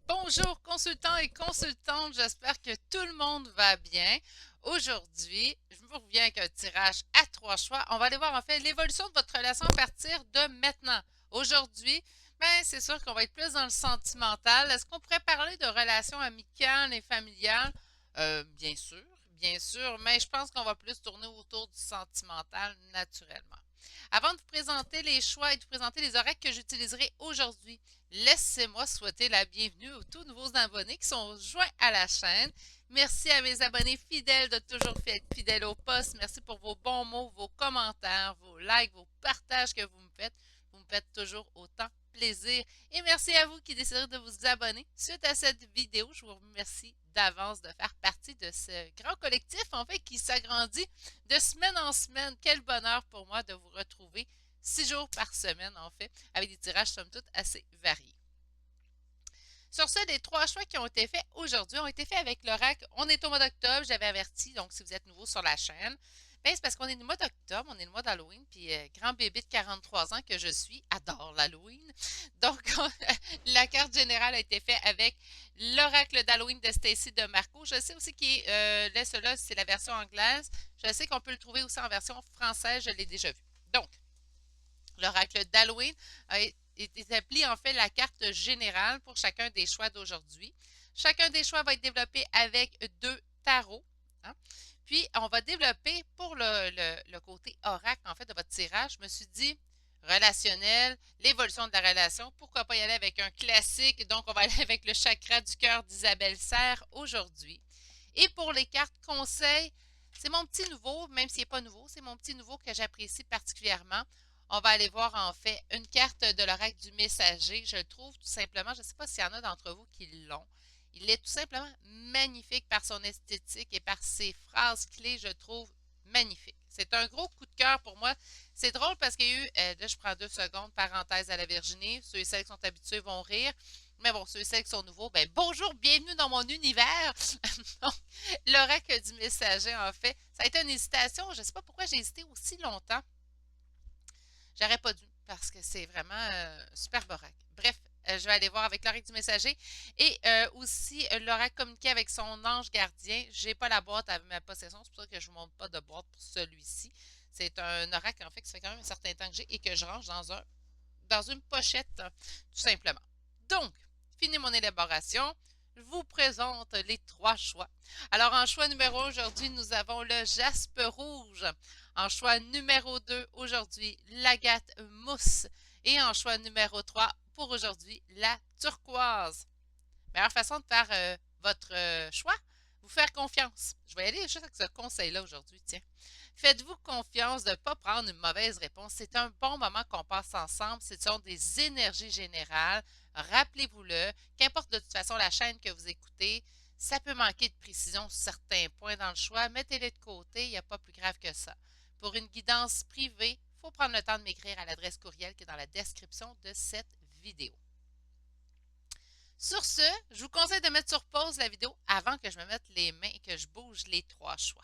Bonjour consultants et consultantes, j'espère que tout le monde va bien. Aujourd'hui, je vous reviens avec un tirage à trois choix. On va aller voir en fait l'évolution de votre relation à partir de maintenant. Aujourd'hui, c'est sûr qu'on va être plus dans le sentimental. Est-ce qu'on pourrait parler de relations amicales et familiales? Bien sûr, mais je pense qu'on va plus tourner autour du sentimental naturellement. Avant de vous présenter les choix et de vous présenter les oracles que j'utiliserai aujourd'hui, laissez-moi souhaiter la bienvenue aux tout nouveaux abonnés qui sont joints à la chaîne. Merci à mes abonnés fidèles de toujours être fidèles au poste. Merci pour vos bons mots, vos commentaires, vos likes, vos partages que vous me faites. Vous me faites toujours autant plaisir. Et merci à vous qui décidez de vous abonner. Suite à cette vidéo, je vous remercie d'avance de faire partie de ce grand collectif, en fait, qui s'agrandit de semaine en semaine. Quel bonheur pour moi de vous retrouver 6 jours par semaine, en fait, avec des tirages, somme toute, assez variés. Sur ce, les trois choix qui ont été faits aujourd'hui ont été faits avec l'oracle. On est au mois d'octobre, j'avais averti, donc si vous êtes nouveau sur la chaîne, c'est parce qu'on est le mois d'octobre, on est le mois d'Halloween, puis grand bébé de 43 ans que je suis, adore l'Halloween. Donc, la carte générale a été faite avec l'oracle d'Halloween de Stacy de Marco. Je sais aussi qu'il là, cela, c'est la version anglaise. Je sais qu'on peut le trouver aussi en version française, je l'ai déjà vu. Donc, l'oracle d'Halloween a établi en fait la carte générale pour chacun des choix d'aujourd'hui. Chacun des choix va être développé avec deux tarots. Hein. Puis, on va développer pour le côté oracle en fait de votre tirage. Je me suis dit, relationnel, l'évolution de la relation, pourquoi pas y aller avec un classique. Donc, on va aller avec le chakra du cœur d'Isabelle Serre aujourd'hui. Et pour les cartes conseils, c'est mon petit nouveau, même s'il n'est pas nouveau, c'est mon petit nouveau que j'apprécie particulièrement. On va aller voir en fait une carte de l'oracle du messager. Je le trouve tout simplement, je ne sais pas s'il y en a d'entre vous qui l'ont. Il est tout simplement magnifique par son esthétique et par ses phrases clés, je trouve magnifique. C'est un gros coup de cœur pour moi. C'est drôle parce qu'il y a eu, là je prends 2 secondes, parenthèse à la Virginie, ceux et celles qui sont habitués vont rire. Mais bon, ceux et celles qui sont nouveaux, bonjour, bienvenue dans mon univers. Donc, l'oracle du messager, en fait, ça a été une hésitation. Je ne sais pas pourquoi j'ai hésité aussi longtemps. J'aurais pas dû parce que c'est vraiment super borac. Bref, je vais aller voir avec l'oracle du messager et aussi l'oracle communiqué avec son ange gardien. J'ai pas la boîte à ma possession, c'est pour ça que je ne montre pas de boîte pour celui-ci. C'est un oracle en fait qui fait quand même un certain temps que j'ai et que je range dans une pochette, tout simplement. Donc, fini mon élaboration. Je vous présente les trois choix. Alors, en choix numéro 1, aujourd'hui, nous avons le jaspe rouge. En choix numéro 2, aujourd'hui, l'agate mousse. Et en choix numéro 3, pour aujourd'hui, la turquoise. Meilleure façon de faire votre choix, vous faire confiance. Je vais aller juste avec ce conseil-là aujourd'hui, tiens. Faites-vous confiance de ne pas prendre une mauvaise réponse. C'est un bon moment qu'on passe ensemble. Ce sont des énergies générales. Rappelez-vous-le. Qu'importe de toute façon la chaîne que vous écoutez, ça peut manquer de précision sur certains points dans le choix. Mettez-les de côté. Il n'y a pas plus grave que ça. Pour une guidance privée, il faut prendre le temps de m'écrire à l'adresse courriel qui est dans la description de cette vidéo. Sur ce, je vous conseille de mettre sur pause la vidéo avant que je me mette les mains et que je bouge les trois choix.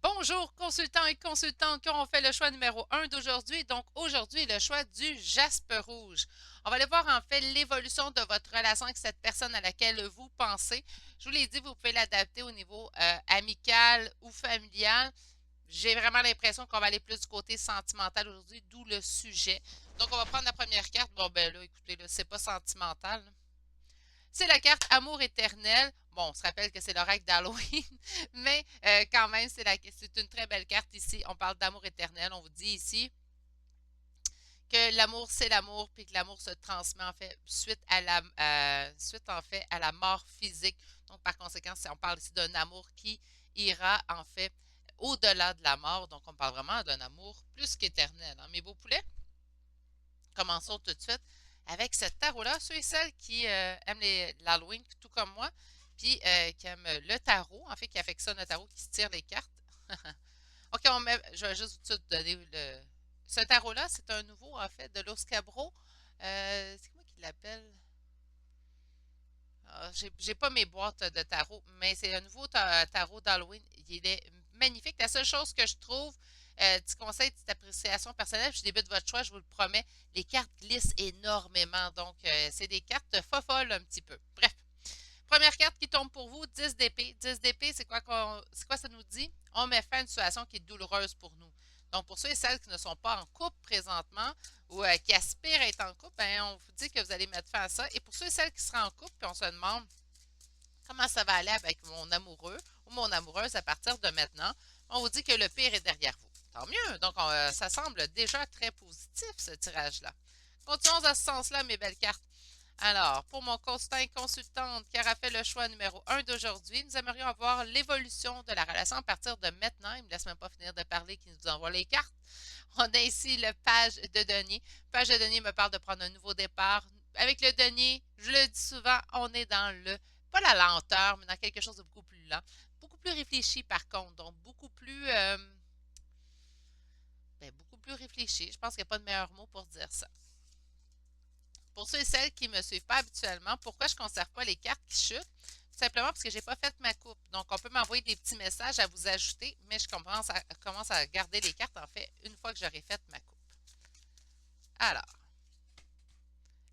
Bonjour consultants et consultantes qui ont fait le choix numéro 1 d'aujourd'hui. Donc aujourd'hui, le choix du jaspe rouge. On va aller voir en fait l'évolution de votre relation avec cette personne à laquelle vous pensez. Je vous l'ai dit, vous pouvez l'adapter au niveau amical ou familial. J'ai vraiment l'impression qu'on va aller plus du côté sentimental aujourd'hui, d'où le sujet. Donc on va prendre la première carte. Bon ben là, écoutez, là, c'est pas sentimental. C'est la carte Amour éternel. Bon, on se rappelle que c'est l'oracle d'Halloween, mais quand même, c'est une très belle carte ici. On parle d'amour éternel. On vous dit ici que l'amour, c'est l'amour, puis que l'amour se transmet en fait suite en fait à la mort physique. Donc, par conséquent, on parle ici d'un amour qui ira en fait au-delà de la mort. Donc, on parle vraiment d'un amour plus qu'éternel. Hein, mes beaux poulets? Commençons tout de suite avec ce tarot-là. Ceux et celles qui aiment l'Halloween, tout comme moi, puis qui aiment le tarot, en fait, qui affectionnent le tarot, qui se tirent les cartes. OK, je vais juste tout de suite donner le. Ce tarot-là, c'est un nouveau, en fait, de Los Cabros. C'est moi qui l'appelle? J'ai pas mes boîtes de tarot, mais c'est un nouveau tarot d'Halloween. Il est magnifique. La seule chose que je trouve, petit conseil, petite appréciation personnelle, puis je débute votre choix, je vous le promets, les cartes glissent énormément. Donc, c'est des cartes folles un petit peu. Bref. Première carte qui tombe pour vous, 10 d'épée. 10 d'épée, c'est quoi ça nous dit? On met fin à une situation qui est douloureuse pour nous. Donc, pour ceux et celles qui ne sont pas en couple présentement ou qui aspirent à être en couple, ben, on vous dit que vous allez mettre fin à ça. Et pour ceux et celles qui seront en couple, puis on se demande comment ça va aller avec mon amoureux ou mon amoureuse à partir de maintenant, on vous dit que le pire est derrière vous. Tant mieux. Donc, ça semble déjà très positif, ce tirage-là. Continuons dans ce sens-là, mes belles cartes. Alors, pour mon consultant et consultante qui aura fait le choix numéro 1 d'aujourd'hui, nous aimerions avoir l'évolution de la relation à partir de maintenant. Il ne me laisse même pas finir de parler, qui nous envoie les cartes. On a ici le page de denier. Page de denier me parle de prendre un nouveau départ. Avec le denier, je le dis souvent, on est dans pas la lenteur, mais dans quelque chose de beaucoup plus lent. Beaucoup plus réfléchi par contre, donc beaucoup plus réfléchi. Je pense qu'il n'y a pas de meilleur mot pour dire ça. Pour ceux et celles qui ne me suivent pas habituellement, pourquoi je ne conserve pas les cartes qui chutent? Tout simplement parce que je n'ai pas fait ma coupe. Donc, on peut m'envoyer des petits messages à vous ajouter, mais je commence à garder les cartes, en fait, une fois que j'aurai fait ma coupe. Alors,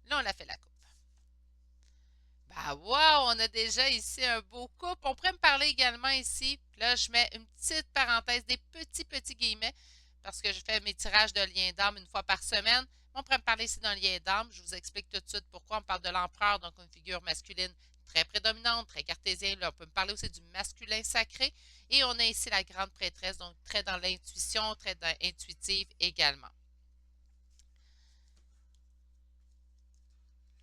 là, on a fait la coupe. Bah, wow, on a déjà ici un beau couple. On pourrait me parler également ici. Là, je mets une petite parenthèse, des petits guillemets, parce que je fais mes tirages de liens d'âme une fois par semaine. On pourrait me parler ici d'un lien d'âme. Je vous explique tout de suite pourquoi on parle de l'empereur, donc une figure masculine très prédominante, très cartésienne. Là, on peut me parler aussi du masculin sacré. Et on a ici la grande prêtresse, donc très dans l'intuition, très dans intuitive également.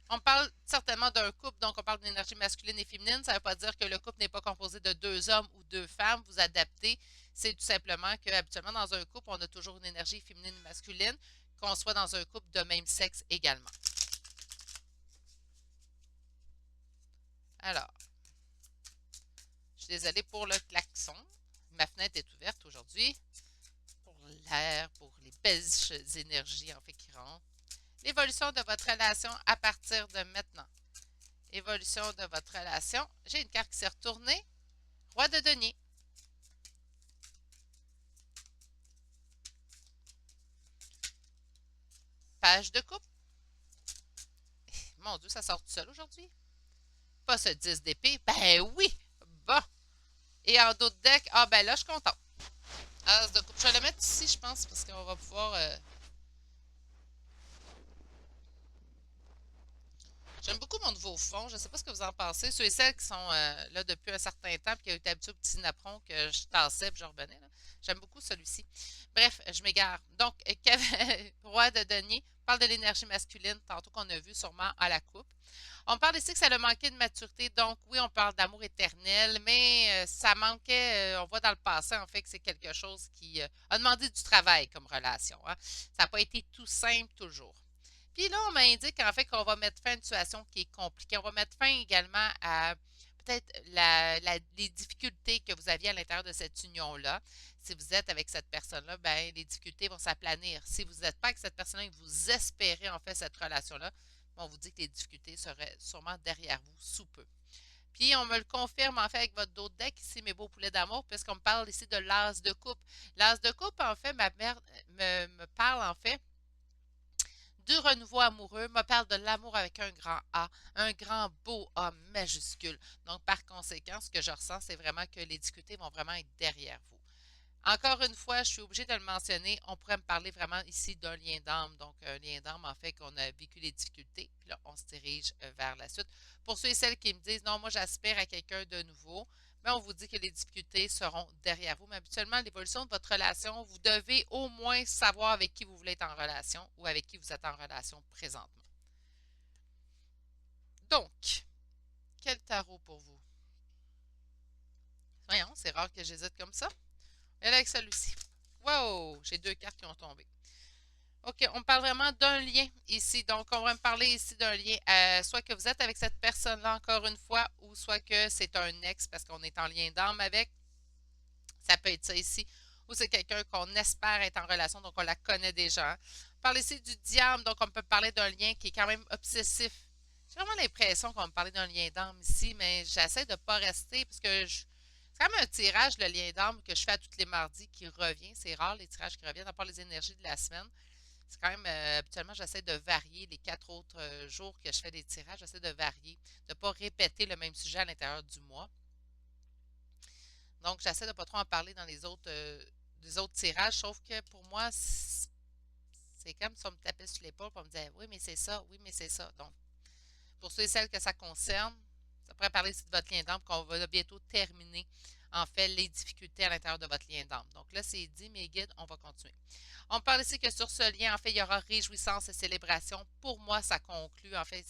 On parle certainement d'un couple, donc on parle d'énergie masculine et féminine. Ça ne veut pas dire que le couple n'est pas composé de deux hommes ou deux femmes. Vous adaptez. C'est tout simplement que habituellement dans un couple, on a toujours une énergie féminine et masculine, qu'on soit dans un couple de même sexe également. Alors, je suis désolée pour le klaxon. Ma fenêtre est ouverte aujourd'hui pour l'air, pour les belles énergies en fait qui rentrent. L'évolution de votre relation à partir de maintenant. Évolution de votre relation. J'ai une carte qui s'est retournée. Roi de denier. Page de coupe. Mon Dieu, ça sort tout seul aujourd'hui. Pas ce 10 d'épée. Ben oui! Bon. Et en d'autres decks, ah ben là, je suis contente. As de coupe. Je vais le mettre ici, je pense, parce qu'on va pouvoir... J'aime beaucoup mon nouveau fond. Je ne sais pas ce que vous en pensez. Ceux et celles qui sont là depuis un certain temps et qui ont été habitués au petit napperon que je tassais et je revenais. J'aime beaucoup celui-ci. Bref, je m'égare. Donc, Roi de denier parle de l'énergie masculine, tantôt qu'on a vu sûrement à la coupe. On parle ici que ça a manqué de maturité. Donc, oui, on parle d'amour éternel, mais ça manquait, on voit dans le passé, en fait, que c'est quelque chose qui a demandé du travail comme relation. Hein. Ça n'a pas été tout simple toujours. Puis là, on m'indique en fait qu'on va mettre fin à une situation qui est compliquée. On va mettre fin également à peut-être les difficultés que vous aviez à l'intérieur de cette union-là. Si vous êtes avec cette personne-là, ben les difficultés vont s'aplanir. Si vous n'êtes pas avec cette personne-là et que vous espérez en fait cette relation-là, on vous dit que les difficultés seraient sûrement derrière vous sous peu. Puis on me le confirme en fait avec votre dos de deck ici, mes beaux poulets d'amour, puisqu'on me parle ici de l'as de coupe. L'as de coupe, en fait, ma mère me parle en fait du renouveau amoureux, me parle de l'amour avec un grand A, un grand beau A majuscule. Donc, par conséquent, ce que je ressens, c'est vraiment que les difficultés vont vraiment être derrière vous. Encore une fois, je suis obligée de le mentionner, on pourrait me parler vraiment ici d'un lien d'âme. Donc, un lien d'âme, en fait, qu'on a vécu les difficultés, puis là, on se dirige vers la suite. Pour ceux et celles qui me disent, non, moi, j'aspire à quelqu'un de nouveau, mais on vous dit que les difficultés seront derrière vous. Mais habituellement, l'évolution de votre relation, vous devez au moins savoir avec qui vous voulez être en relation ou avec qui vous êtes en relation présentement. Donc, quel tarot pour vous? Voyons, c'est rare que j'hésite comme ça. Et avec celui-ci. Wow! J'ai deux cartes qui ont tombé. OK, on parle vraiment d'un lien ici. Donc, on va me parler ici d'un lien, soit que vous êtes avec cette personne-là encore une fois, ou soit que c'est un ex parce qu'on est en lien d'âme avec. Ça peut être ça ici. Ou c'est quelqu'un qu'on espère être en relation, donc on la connaît déjà. On parle ici du diable, donc on peut parler d'un lien qui est quand même obsessif. J'ai vraiment l'impression qu'on va me parler d'un lien d'âme ici, mais j'essaie de ne pas rester parce que quand même un tirage, le lien d'âme, que je fais à tous les mardis qui revient. C'est rare les tirages qui reviennent, à part les énergies de la semaine. C'est quand même, habituellement, j'essaie de varier les 4 autres jours que je fais des tirages. J'essaie de varier, de ne pas répéter le même sujet à l'intérieur du mois. Donc, j'essaie de ne pas trop en parler dans les autres tirages, sauf que pour moi, c'est comme si on me tapait sur l'épaule et on me disait oui, mais c'est ça, oui, mais c'est ça. Donc, pour ceux et celles que ça concerne, ça pourrait parler ici de votre lien d'âme, qu'on va bientôt terminer, en fait, les difficultés à l'intérieur de votre lien d'âme. Donc là, c'est dit, mes guides, on va continuer. On parle ici que sur ce lien, en fait, il y aura réjouissance et célébration. Pour moi, ça conclut, en fait,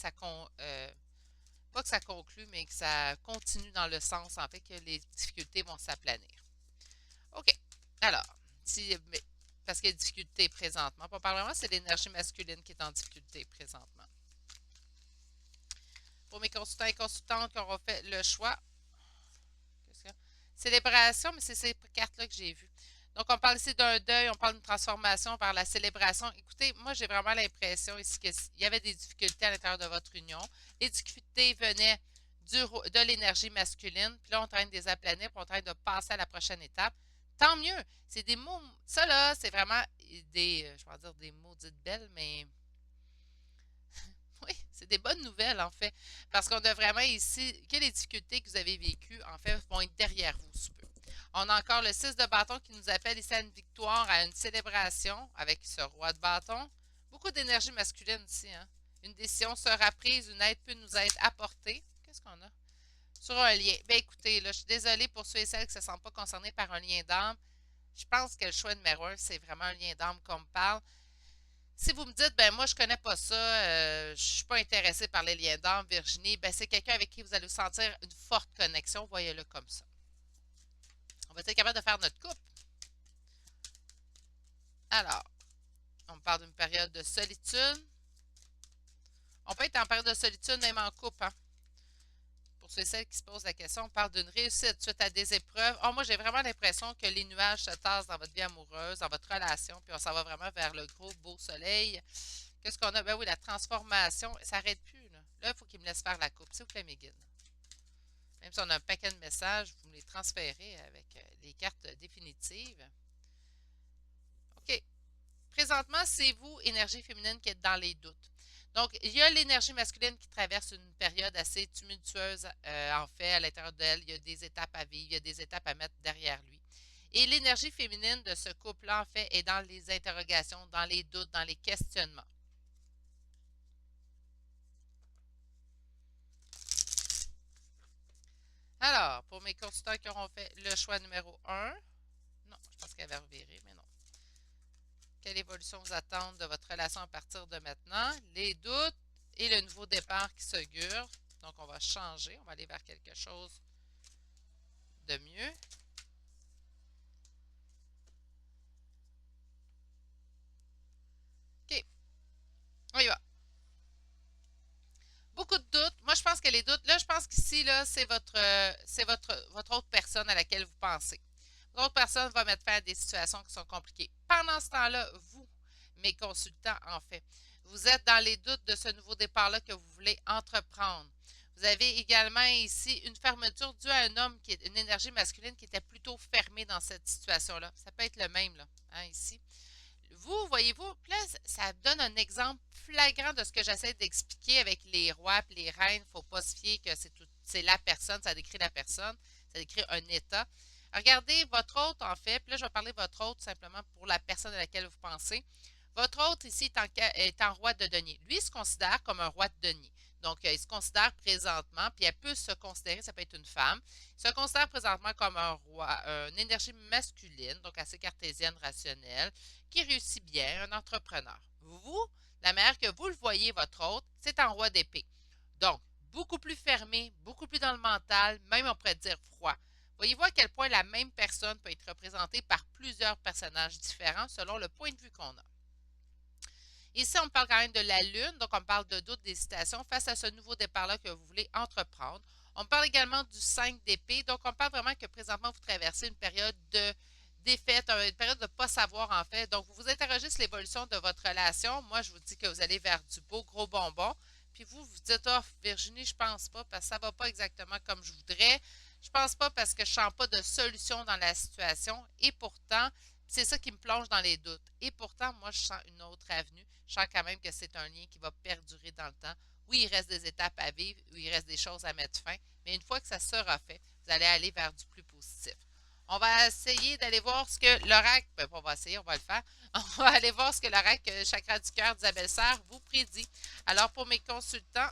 pas que ça conclut, mais que ça continue dans le sens, en fait, que les difficultés vont s'aplanir. OK. Alors, parce qu'il y a des difficultés présentement. Pas vraiment, c'est l'énergie masculine qui est en difficulté présentement. Pour mes consultants et consultantes qui auront fait le choix, célébration, mais c'est ces cartes-là que j'ai vues. Donc, on parle ici d'un deuil, on parle d'une transformation vers la célébration. Écoutez, moi, j'ai vraiment l'impression ici qu'il y avait des difficultés à l'intérieur de votre union. Les difficultés venaient de l'énergie masculine, puis là, on est en train de les aplanir, puis on est en train de passer à la prochaine étape. Tant mieux. C'est des mots, ça là, c'est vraiment je vais dire des maudites belles, mais oui, c'est des bonnes nouvelles, en fait. Parce qu'on a vraiment ici que les difficultés que vous avez vécues, en fait, vont être derrière vous sous peu. On a encore le 6 de bâton qui nous appelle ici à une victoire, à une célébration avec ce roi de bâton. Beaucoup d'énergie masculine ici, hein? Une décision sera prise, une aide peut nous être apportée. Qu'est-ce qu'on a? Sur un lien. Bien, écoutez, là, je suis désolée pour ceux et celles qui ne se sentent pas concernés par un lien d'âme. Je pense que le choix numéro un, c'est vraiment un lien d'âme qu'on me parle. Si vous me dites, ben moi, je connais pas ça, je suis pas intéressée par les liens d'âme, Virginie, ben c'est quelqu'un avec qui vous allez sentir une forte connexion, voyez-le comme ça. On va être capable de faire notre couple. Alors, on parle d'une période de solitude. On peut être en période de solitude même en couple, hein? Pour ceux et celles qui se posent la question, on parle d'une réussite suite à des épreuves. Oh, moi, j'ai vraiment l'impression que les nuages se tassent dans votre vie amoureuse, dans votre relation, puis on s'en va vraiment vers le gros beau soleil. Qu'est-ce qu'on a? Ben oui, la transformation, ça n'arrête plus, là. Là, il faut qu'il me laisse faire la coupe. S'il vous plaît, mes guides. Même si on a un paquet de messages, vous me les transférez avec les cartes définitives. OK. Présentement, c'est vous, énergie féminine, qui êtes dans les doutes. Donc, il y a l'énergie masculine qui traverse une période assez tumultueuse, en fait, à l'intérieur d'elle. Il y a des étapes à vivre, il y a des étapes à mettre derrière lui. Et l'énergie féminine de ce couple-là, en fait, est dans les interrogations, dans les doutes, dans les questionnements. Alors, pour mes consultants qui auront fait le choix numéro 1, non, je pense qu'elle va revirer, mais non. Quelle évolution vous attend de votre relation à partir de maintenant? Les doutes et le nouveau départ qui s'augure. Donc, on va changer. On va aller vers quelque chose de mieux. OK. On y va. Beaucoup de doutes. Moi, je pense que les doutes, là, je pense qu'ici, là, votre autre personne à laquelle vous pensez. L'autre personne va mettre fin à des situations qui sont compliquées. Pendant ce temps-là, vous, mes consultants, en fait, vous êtes dans les doutes de ce nouveau départ-là que vous voulez entreprendre. Vous avez également ici une fermeture due à un homme qui est une énergie masculine qui était plutôt fermée dans cette situation-là. Ça peut être le même, là, hein, ici. Vous, voyez-vous, là, ça donne un exemple flagrant de ce que j'essaie d'expliquer avec les rois et les reines. Il ne faut pas se fier que c'est la personne, ça décrit la personne, ça décrit un état. Regardez votre hôte, en fait, puis là, je vais parler de votre hôte simplement pour la personne à laquelle vous pensez. Votre hôte ici est en roi de denier. Lui, il se considère comme un roi de denier. Donc, il se considère présentement, puis elle peut se considérer, ça peut être une femme, il se considère présentement comme un roi, une énergie masculine, donc assez cartésienne, rationnelle, qui réussit bien, un entrepreneur. Vous, la manière que vous le voyez, votre hôte, c'est en roi d'épée. Donc, beaucoup plus fermé, beaucoup plus dans le mental, même on pourrait dire froid. Voyez-vous à quel point la même personne peut être représentée par plusieurs personnages différents selon le point de vue qu'on a. Ici, on parle quand même de la Lune, donc on parle de doute, d'hésitation face à ce nouveau départ-là que vous voulez entreprendre. On parle également du 5 d'épée, donc on parle vraiment que présentement, vous traversez une période de défaite, une période de ne pas savoir en fait. Donc, vous vous interrogez sur l'évolution de votre relation. Moi, je vous dis que vous allez vers du beau gros bonbon. Puis vous, vous dites, oh, Virginie, je pense pas, parce que ça ne va pas exactement comme je voudrais. Je pense pas parce que je sens pas de solution dans la situation et pourtant, c'est ça qui me plonge dans les doutes. Et pourtant, moi, je sens une autre avenue. Je sens quand même que c'est un lien qui va perdurer dans le temps. Oui, il reste des étapes à vivre, oui, il reste des choses à mettre fin, mais une fois que ça sera fait, vous allez aller vers du plus positif. On va essayer d'aller voir ce que l'oracle, ben, on va essayer, on va le faire. On va aller voir ce que l'oracle Chakra du cœur d'Isabelle Serre vous prédit. Alors, pour mes consultants,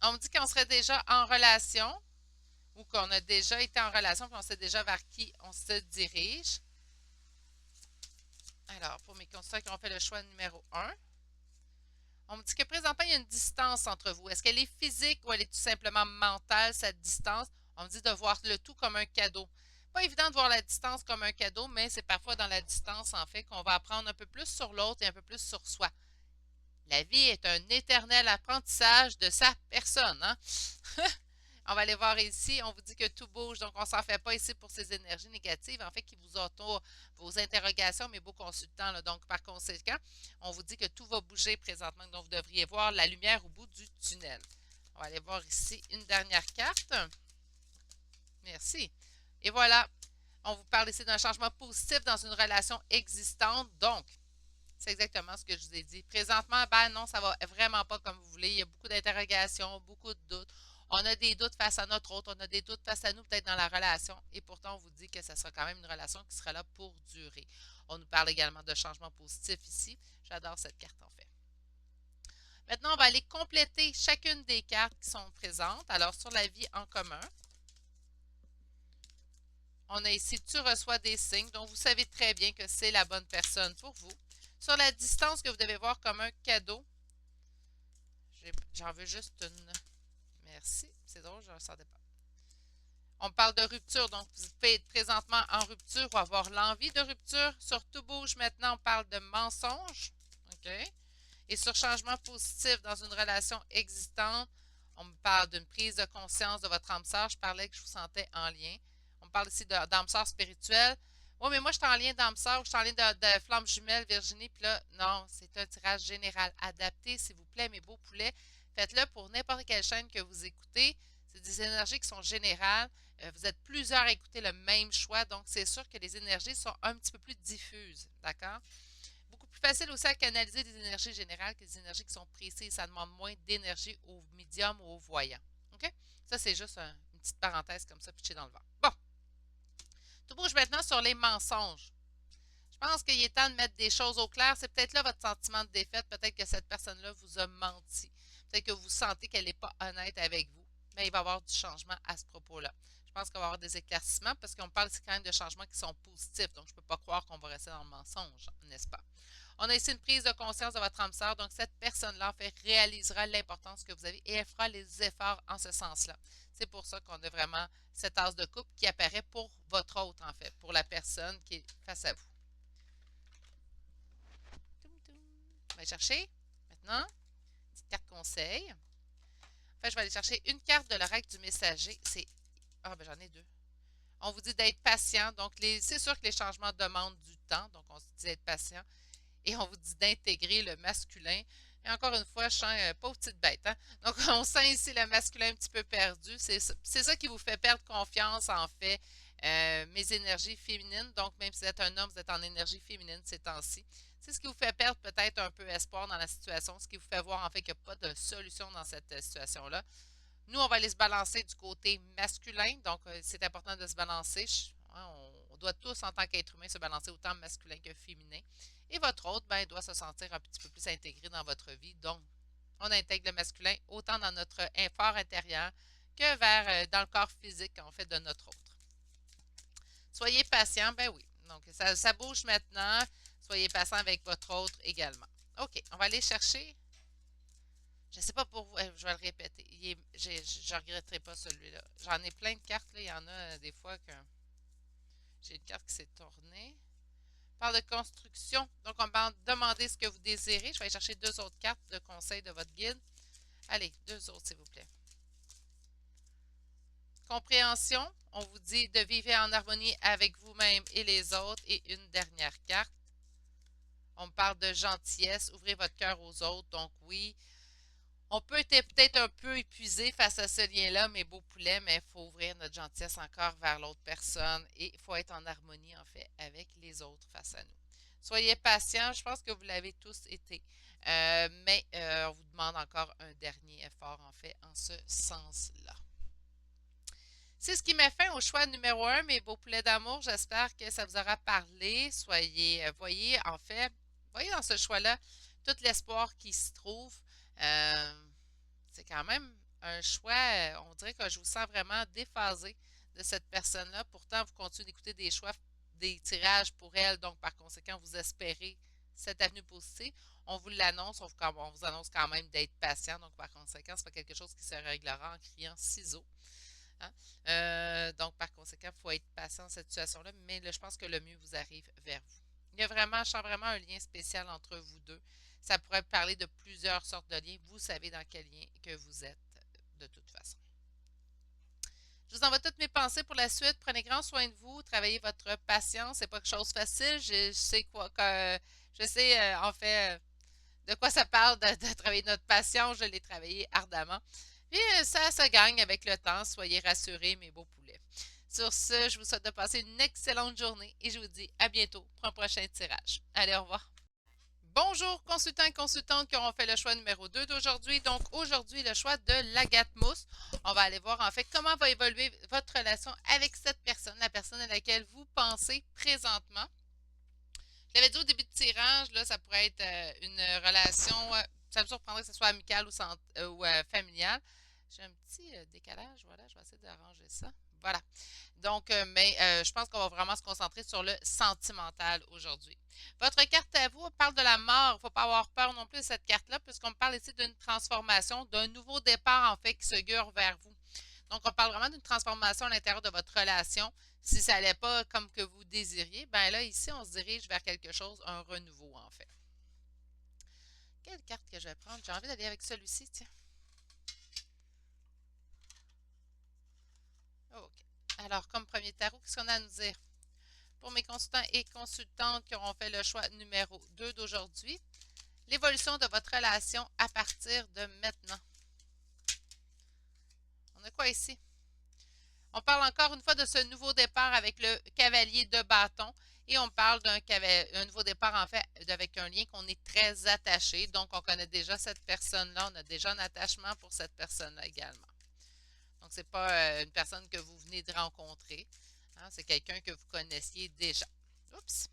on me dit qu'on serait déjà en relation ou qu'on a déjà été en relation, puis on sait déjà vers qui on se dirige. Alors, pour mes consultants qui ont fait le choix numéro un, on me dit que présentement, il y a une distance entre vous. Est-ce qu'elle est physique ou elle est tout simplement mentale, cette distance? On me dit de voir le tout comme un cadeau. Pas évident de voir la distance comme un cadeau, mais c'est parfois dans la distance, en fait, qu'on va apprendre un peu plus sur l'autre et un peu plus sur soi. La vie est un éternel apprentissage de sa personne, hein? On va aller voir ici, on vous dit que tout bouge, donc on ne s'en fait pas ici pour ces énergies négatives, en fait, qui vous entourent, vos interrogations, mes beaux consultants. Là. Donc, par conséquent, on vous dit que tout va bouger présentement, donc vous devriez voir la lumière au bout du tunnel. On va aller voir ici une dernière carte. Merci. Et voilà, on vous parle ici d'un changement positif dans une relation existante, donc c'est exactement ce que je vous ai dit. Présentement, ben non, ça va vraiment pas comme vous voulez. Il y a beaucoup d'interrogations, beaucoup de doutes. On a des doutes face à notre autre, on a des doutes face à nous, peut-être dans la relation, et pourtant on vous dit que ce sera quand même une relation qui sera là pour durer. On nous parle également de changements positifs ici. J'adore cette carte en fait. Maintenant, on va aller compléter chacune des cartes qui sont présentes. Alors, sur la vie en commun, on a ici tu reçois des signes, donc vous savez très bien que c'est la bonne personne pour vous. Sur la distance que vous devez voir comme un cadeau, j'en veux juste une. Merci. C'est drôle, je ne le sentais pas. On parle de rupture, donc vous pouvez être présentement en rupture ou avoir l'envie de rupture. Sur tout bouge, maintenant, on parle de mensonge. OK? Et sur changement positif dans une relation existante, on me parle d'une prise de conscience de votre âme sœur. Je parlais que je vous sentais en lien. On me parle ici d'âme sœur spirituelle. Oui, mais moi, je suis en lien d'âme sœur ou je suis en lien de flamme jumelle, Virginie. Puis là, non, c'est un tirage général. Adapté, s'il vous plaît, mes beaux poulets. Faites-le pour n'importe quelle chaîne que vous écoutez. C'est des énergies qui sont générales. Vous êtes plusieurs à écouter le même choix, donc c'est sûr que les énergies sont un petit peu plus diffuses. D'accord? Beaucoup plus facile aussi à canaliser des énergies générales que des énergies qui sont précises. Ça demande moins d'énergie au médium ou au voyant. OK? Ça, c'est juste une petite parenthèse comme ça, pitché dans le vent. Bon. Tout bouge maintenant sur les mensonges. Je pense qu'il est temps de mettre des choses au clair. C'est peut-être là votre sentiment de défaite. Peut-être que cette personne-là vous a menti. Peut-être que vous sentez qu'elle n'est pas honnête avec vous. Mais il va y avoir du changement à ce propos-là. Je pense qu'il va y avoir des éclaircissements parce qu'on parle quand même de changements qui sont positifs. Donc, je ne peux pas croire qu'on va rester dans le mensonge, n'est-ce pas? On a ici une prise de conscience de votre âme sœur. Donc, cette personne-là, en fait, réalisera l'importance que vous avez et elle fera les efforts en ce sens-là. C'est pour ça qu'on a vraiment cette as de coupe qui apparaît pour votre autre, en fait, pour la personne qui est face à vous. On va chercher maintenant une petite carte conseil. En fait, je vais aller chercher une carte de l'oracle du messager. C'est. Ah, ben j'en ai deux. On vous dit d'être patient. Donc, c'est sûr que les changements demandent du temps. Donc, on se dit d'être patient. Et on vous dit d'intégrer le masculin. Et encore une fois, je sens pauvre petite bête. Hein? Donc, on sent ici le masculin un petit peu perdu. C'est ça qui vous fait perdre confiance, en fait, mes énergies féminines. Donc, même si vous êtes un homme, vous êtes en énergie féminine ces temps-ci. C'est ce qui vous fait perdre peut-être un peu espoir dans la situation, ce qui vous fait voir, en fait, qu'il n'y a pas de solution dans cette situation-là. Nous, on va aller se balancer du côté masculin. Donc, c'est important de se balancer. Hein, on doit tous, en tant qu'être humain, se balancer autant masculin que féminin. Et votre autre, ben, doit se sentir un petit peu plus intégré dans votre vie. Donc, on intègre le masculin autant dans notre fort intérieur que dans le corps physique, en fait, de notre autre. Soyez patient, ben oui. Donc, ça bouge maintenant. Soyez patient avec votre autre également. OK, on va aller chercher. Je ne sais pas pour vous, je vais le répéter. Je ne regretterai pas celui-là. J'en ai plein de cartes. Là. Il y en a des fois que j'ai une carte qui s'est tournée. On parle de construction. Donc, on va demander ce que vous désirez. Je vais aller chercher deux autres cartes de conseil de votre guide. Allez, deux autres, s'il vous plaît. Compréhension. On vous dit de vivre en harmonie avec vous-même et les autres. Et une dernière carte. On me parle de gentillesse. Ouvrez votre cœur aux autres. Donc, oui, On peut être peut-être un peu épuisé face à ce lien-là, mes beaux poulets, mais il faut ouvrir notre gentillesse encore vers l'autre personne et il faut être en harmonie, en fait, avec les autres face à nous. Soyez patients, je pense que vous l'avez tous été. Mais on vous demande encore un dernier effort, en fait, en ce sens-là. C'est ce qui met fin au choix numéro un, mes beaux poulets d'amour. J'espère que ça vous aura parlé. Voyez, en fait, voyez dans ce choix-là tout l'espoir qui se trouve. Euh, c'est quand même un choix, on dirait que je vous sens vraiment déphasé de cette personne-là. Pourtant, vous continuez d'écouter des choix, des tirages pour elle, donc par conséquent, vous espérez cette avenue positive. On vous l'annonce, on vous annonce quand même d'être patient, donc par conséquent, ce n'est pas quelque chose qui se réglera en criant ciseaux. Hein? Donc, par conséquent, il faut être patient dans cette situation-là, mais là, je pense que le mieux vous arrive vers vous. Il y a vraiment, je sens vraiment un lien spécial entre vous deux. Ça pourrait parler de plusieurs sortes de liens. Vous savez dans quel lien que vous êtes de toute façon. Je vous envoie toutes mes pensées pour la suite. Prenez grand soin de vous. Travaillez votre patience. C'est pas quelque chose de facile. Je sais quoi que je sais en fait de quoi ça parle de travailler notre patience. Je l'ai travaillé ardemment. Puis ça se gagne avec le temps. Soyez rassurés, mes beaux poulets. Sur ce, je vous souhaite de passer une excellente journée et je vous dis à bientôt pour un prochain tirage. Allez, au revoir. Bonjour, consultants et consultantes qui auront fait le choix numéro 2 d'aujourd'hui. Donc, aujourd'hui, le choix de l'agate mousse. On va aller voir en fait comment va évoluer votre relation avec cette personne, la personne à laquelle vous pensez présentement. Je l'avais dit au début de tirage, là, ça pourrait être une relation, ça me surprendrait que ce soit amicale ou familiale. J'ai un petit décalage, voilà, je vais essayer d'arranger ça. Voilà. Donc, mais je pense qu'on va vraiment se concentrer sur le sentimental aujourd'hui. Votre carte à vous parle de la mort. Il ne faut pas avoir peur non plus de cette carte-là, puisqu'on parle ici d'une transformation, d'un nouveau départ, en fait, qui se gure vers vous. Donc, on parle vraiment d'une transformation à l'intérieur de votre relation. Si ça n'allait pas comme que vous désiriez, ben là, ici, on se dirige vers quelque chose, un renouveau, en fait. Quelle carte que je vais prendre? J'ai envie d'aller avec celui-ci, tiens. OK. Alors, comme premier tarot, qu'est-ce qu'on a à nous dire? Pour mes consultants et consultantes qui auront fait le choix numéro 2 d'aujourd'hui, l'évolution de votre relation à partir de maintenant. On a quoi ici? On parle encore une fois de ce nouveau départ avec le cavalier de bâton et on parle d'un nouveau départ en fait avec un lien qu'on est très attaché. Donc, on connaît déjà cette personne-là, on a déjà un attachement pour cette personne-là également. Donc, ce n'est pas une personne que vous venez de rencontrer, hein, c'est quelqu'un que vous connaissiez déjà. Oups!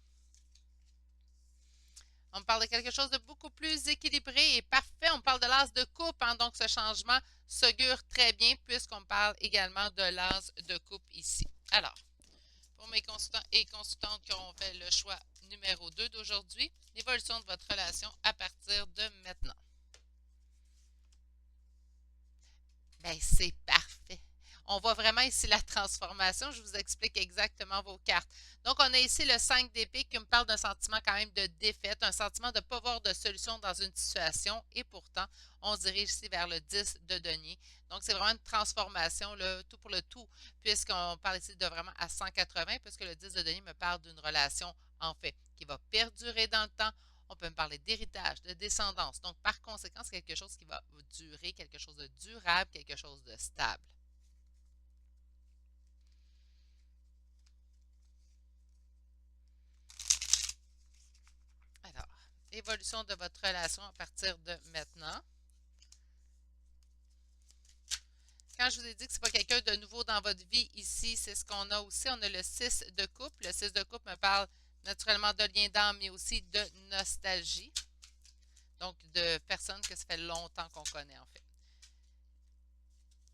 On parle de quelque chose de beaucoup plus équilibré et parfait. On parle de l'as de coupe, hein, donc ce changement s'augure très bien puisqu'on parle également de l'as de coupe ici. Alors, pour mes consultants et consultantes qui auront fait le choix numéro 2 d'aujourd'hui, l'évolution de votre relation à partir de maintenant. Ben, c'est parfait. On voit vraiment ici la transformation. Je vous explique exactement vos cartes. Donc, on a ici le 5 d'épée qui me parle d'un sentiment quand même de défaite, un sentiment de ne pas voir de solution dans une situation. Et pourtant, on se dirige ici vers le 10 de denier. Donc, c'est vraiment une transformation, là, tout pour le tout, puisqu'on parle ici de vraiment à 180, puisque le 10 de denier me parle d'une relation, en fait, qui va perdurer dans le temps. On peut me parler d'héritage, de descendance. Donc, par conséquent, c'est quelque chose qui va durer, quelque chose de durable, quelque chose de stable. Alors, évolution de votre relation à partir de maintenant. Quand je vous ai dit que ce n'est pas quelqu'un de nouveau dans votre vie ici, c'est ce qu'on a aussi. On a le 6 de coupe. Le 6 de coupe me parle naturellement de lien d'âme, mais aussi de nostalgie. Donc, de personnes que ça fait longtemps qu'on connaît, en fait.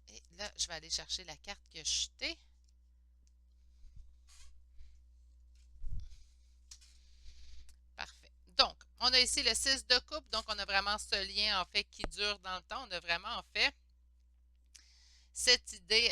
Et là, je vais aller chercher la carte que je jetée. Parfait. Donc, on a ici le 6 de coupe. Donc, on a vraiment ce lien, en fait, qui dure dans le temps. On a vraiment, en fait, cette idée.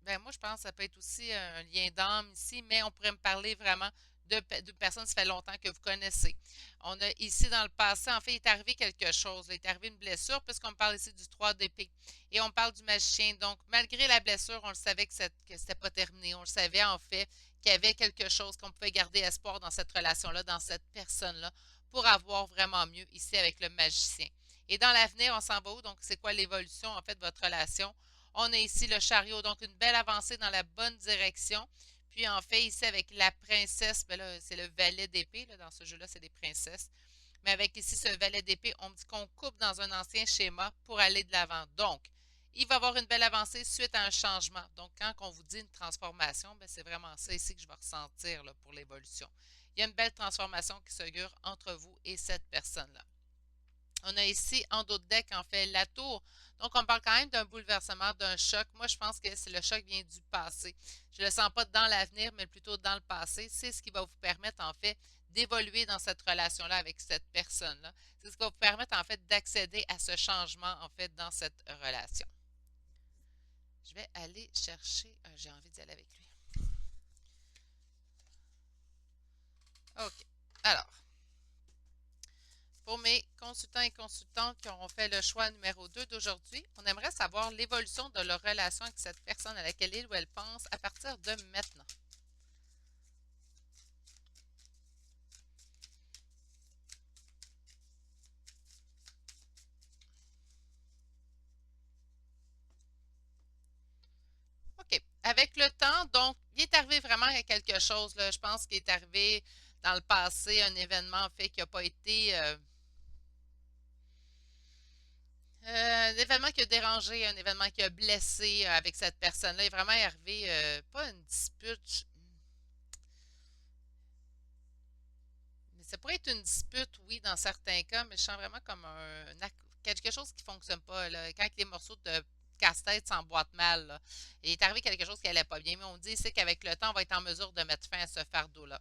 Ben, moi, je pense que ça peut être aussi un lien d'âme ici, mais on pourrait me parler vraiment de personnes, ça fait longtemps que vous connaissez. On a ici dans le passé, en fait, il est arrivé quelque chose. Il est arrivé une blessure, puisqu'on parle ici du 3 d'épée. Et on parle du magicien. Donc, malgré la blessure, on le savait que c'était pas terminé. On le savait, en fait, qu'il y avait quelque chose, qu'on pouvait garder espoir dans cette relation-là, dans cette personne-là, pour avoir vraiment mieux ici avec le magicien. Et dans l'avenir, on s'en va où? Donc, c'est quoi l'évolution, en fait, de votre relation? On a ici le chariot, donc une belle avancée dans la bonne direction. Puis, en fait, ici, avec la princesse, ben là, c'est le valet d'épée, là, dans ce jeu-là, c'est des princesses. Mais avec ici ce valet d'épée, on me dit qu'on coupe dans un ancien schéma pour aller de l'avant. Donc, il va y avoir une belle avancée suite à un changement. Donc, quand on vous dit une transformation, ben, c'est vraiment ça ici que je vais ressentir là, pour l'évolution. Il y a une belle transformation qui s'augure entre vous et cette personne-là. On a ici en dos de deck, en fait, la tour. Donc, on parle quand même d'un bouleversement, d'un choc. Moi, je pense que le choc vient du passé. Je ne le sens pas dans l'avenir, mais plutôt dans le passé. C'est ce qui va vous permettre, en fait, d'évoluer dans cette relation-là avec cette personne-là. C'est ce qui va vous permettre, en fait, d'accéder à ce changement, en fait, dans cette relation. Je vais aller chercher. J'ai envie d'y aller avec lui. OK. Alors, pour mes consultants et consultantes qui auront fait le choix numéro 2 d'aujourd'hui, on aimerait savoir l'évolution de leur relation avec cette personne à laquelle il ou elle pense à partir de maintenant. OK. Avec le temps, donc, il est arrivé vraiment quelque chose, là. Je pense qu'il est arrivé dans le passé un événement, en fait, qui n'a pas été un événement qui a dérangé, un événement qui a blessé avec cette personne-là. Il est vraiment arrivé, pas une dispute, mais ça pourrait être une dispute, oui, dans certains cas, mais je sens vraiment comme quelque chose qui ne fonctionne pas, là. Quand les morceaux de casse-tête s'emboîtent mal, là. Il est arrivé quelque chose qui n'allait pas bien, mais on dit ici qu'avec le temps, on va être en mesure de mettre fin à ce fardeau-là.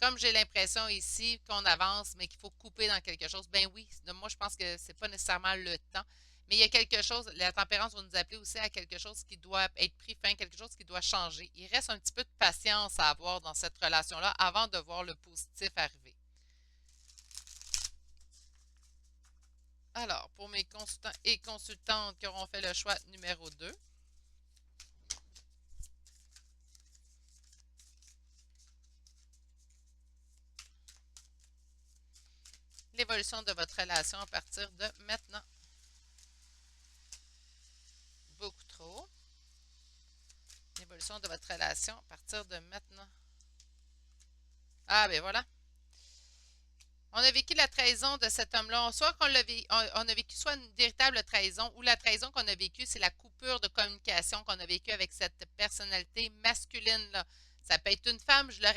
Comme j'ai l'impression ici qu'on avance, mais qu'il faut couper dans quelque chose, ben oui, moi je pense que c'est pas nécessairement le temps, mais il y a quelque chose, la tempérance va nous appeler aussi à quelque chose qui doit être pris fin, quelque chose qui doit changer. Il reste un petit peu de patience à avoir dans cette relation-là avant de voir le positif arriver. Alors, pour mes consultants et consultantes qui auront fait le choix numéro 2, l'évolution de votre relation à partir de maintenant. Beaucoup trop. L'évolution de votre relation à partir de maintenant. Ah, ben voilà. On a vécu la trahison de cet homme-là. Soit on a vécu soit une véritable trahison, ou la trahison qu'on a vécue, c'est la coupure de communication qu'on a vécue avec cette personnalité masculine-là. Ça peut être une femme, je le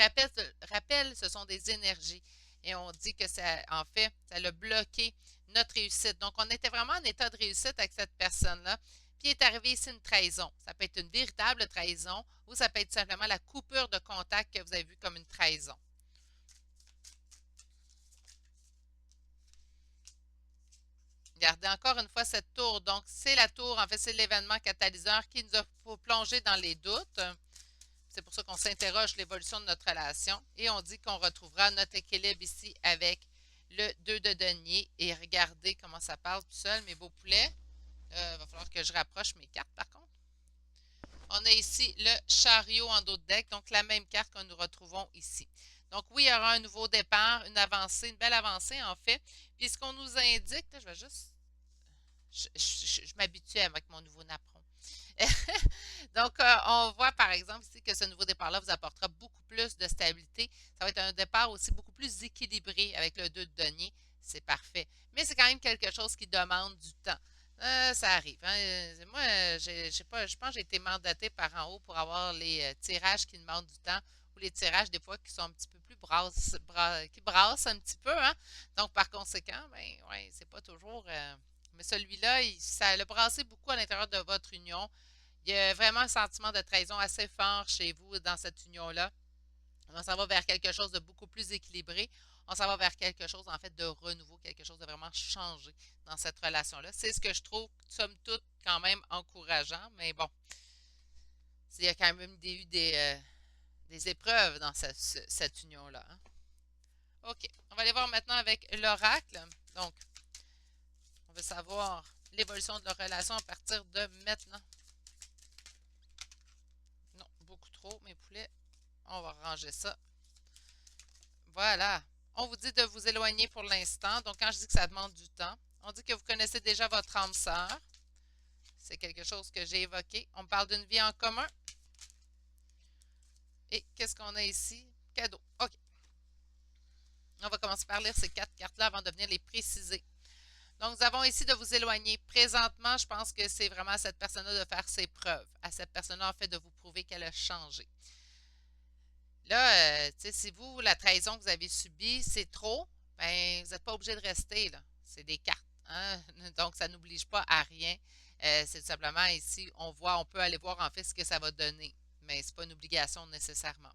rappelle, ce sont des énergies. Et on dit que ça, en fait, ça l'a bloqué notre réussite. Donc, on était vraiment en état de réussite avec cette personne-là. Puis est arrivé ici une trahison. Ça peut être une véritable trahison ou ça peut être simplement la coupure de contact que vous avez vue comme une trahison. Regardez encore une fois cette tour. Donc, c'est la tour, en fait, c'est l'événement catalyseur qui nous a plongé dans les doutes. C'est pour ça qu'on s'interroge l'évolution de notre relation et on dit qu'on retrouvera notre équilibre ici avec le 2 de denier. Et regardez comment ça parle tout seul, mes beaux poulets. Il va falloir que je rapproche mes cartes par contre. On a ici le chariot en dos de deck, donc la même carte que nous retrouvons ici. Donc oui, il y aura un nouveau départ, une avancée, une belle avancée en fait. Puis ce qu'on nous indique, là, je vais juste je m'habitue avec mon nouveau napperon. Donc, on voit par exemple ici que ce nouveau départ-là vous apportera beaucoup plus de stabilité. Ça va être un départ aussi beaucoup plus équilibré avec le 2 de denier. C'est parfait. Mais c'est quand même quelque chose qui demande du temps. Ça arrive. Hein. Moi, j'ai pas, je pense que j'ai été mandatée par en haut pour avoir les tirages qui demandent du temps ou les tirages des fois qui sont un petit peu plus qui brassent un petit peu. Hein. Donc, par conséquent, ben, ouais, c'est pas toujours. Mais celui-là, ça l'a brassé beaucoup à l'intérieur de votre union. Il y a vraiment un sentiment de trahison assez fort chez vous dans cette union-là. On s'en va vers quelque chose de beaucoup plus équilibré. On s'en va vers quelque chose, en fait, de renouveau, quelque chose de vraiment changé dans cette relation-là. C'est ce que je trouve, somme toute, quand même encourageant. Mais bon, il y a quand même eu des épreuves dans cette union-là. Hein. OK. On va aller voir maintenant avec l'oracle. Donc, on veut savoir l'évolution de leur relation à partir de maintenant. Non, beaucoup trop, mes poulets. On va ranger ça. Voilà. On vous dit de vous éloigner pour l'instant. Donc, quand je dis que ça demande du temps, On dit que vous connaissez déjà votre âme sœur. C'est quelque chose que j'ai évoqué. On parle d'une vie en commun. Et qu'est-ce qu'on a ici? Cadeau. OK. On va commencer par lire ces 4 cartes-là avant de venir les préciser. Donc, nous avons ici de vous éloigner. Présentement, je pense que c'est vraiment à cette personne-là de faire ses preuves. À cette personne-là, en fait, de vous prouver qu'elle a changé. Là, tu sais, si vous, la trahison que vous avez subie, c'est trop, ben, vous n'êtes pas obligé de rester, là. C'est des cartes, hein? Donc, ça n'oblige pas à rien. C'est tout simplement ici, on peut aller voir en fait ce que ça va donner, mais ce n'est pas une obligation nécessairement.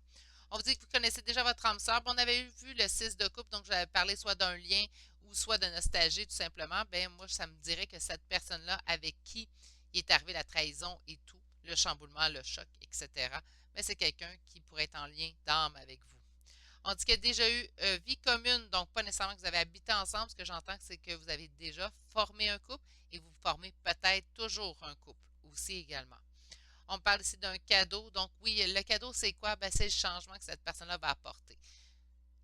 On vous dit que vous connaissez déjà votre âme sœur. Bon, on avait vu le 6 de coupe, donc j'avais parlé soit d'un lien ou soit de nostalgie, tout simplement. Ben, moi, ça me dirait que cette personne-là, avec qui il est arrivé la trahison et tout, le chamboulement, le choc, etc., mais c'est quelqu'un qui pourrait être en lien d'âme avec vous. On dit qu'il y a déjà eu vie commune, donc pas nécessairement que vous avez habité ensemble. Ce que j'entends, c'est que vous avez déjà formé un couple et vous formez peut-être toujours un couple aussi également. On parle ici d'un cadeau. Donc oui, le cadeau, c'est quoi? Ben, c'est le changement que cette personne-là va apporter.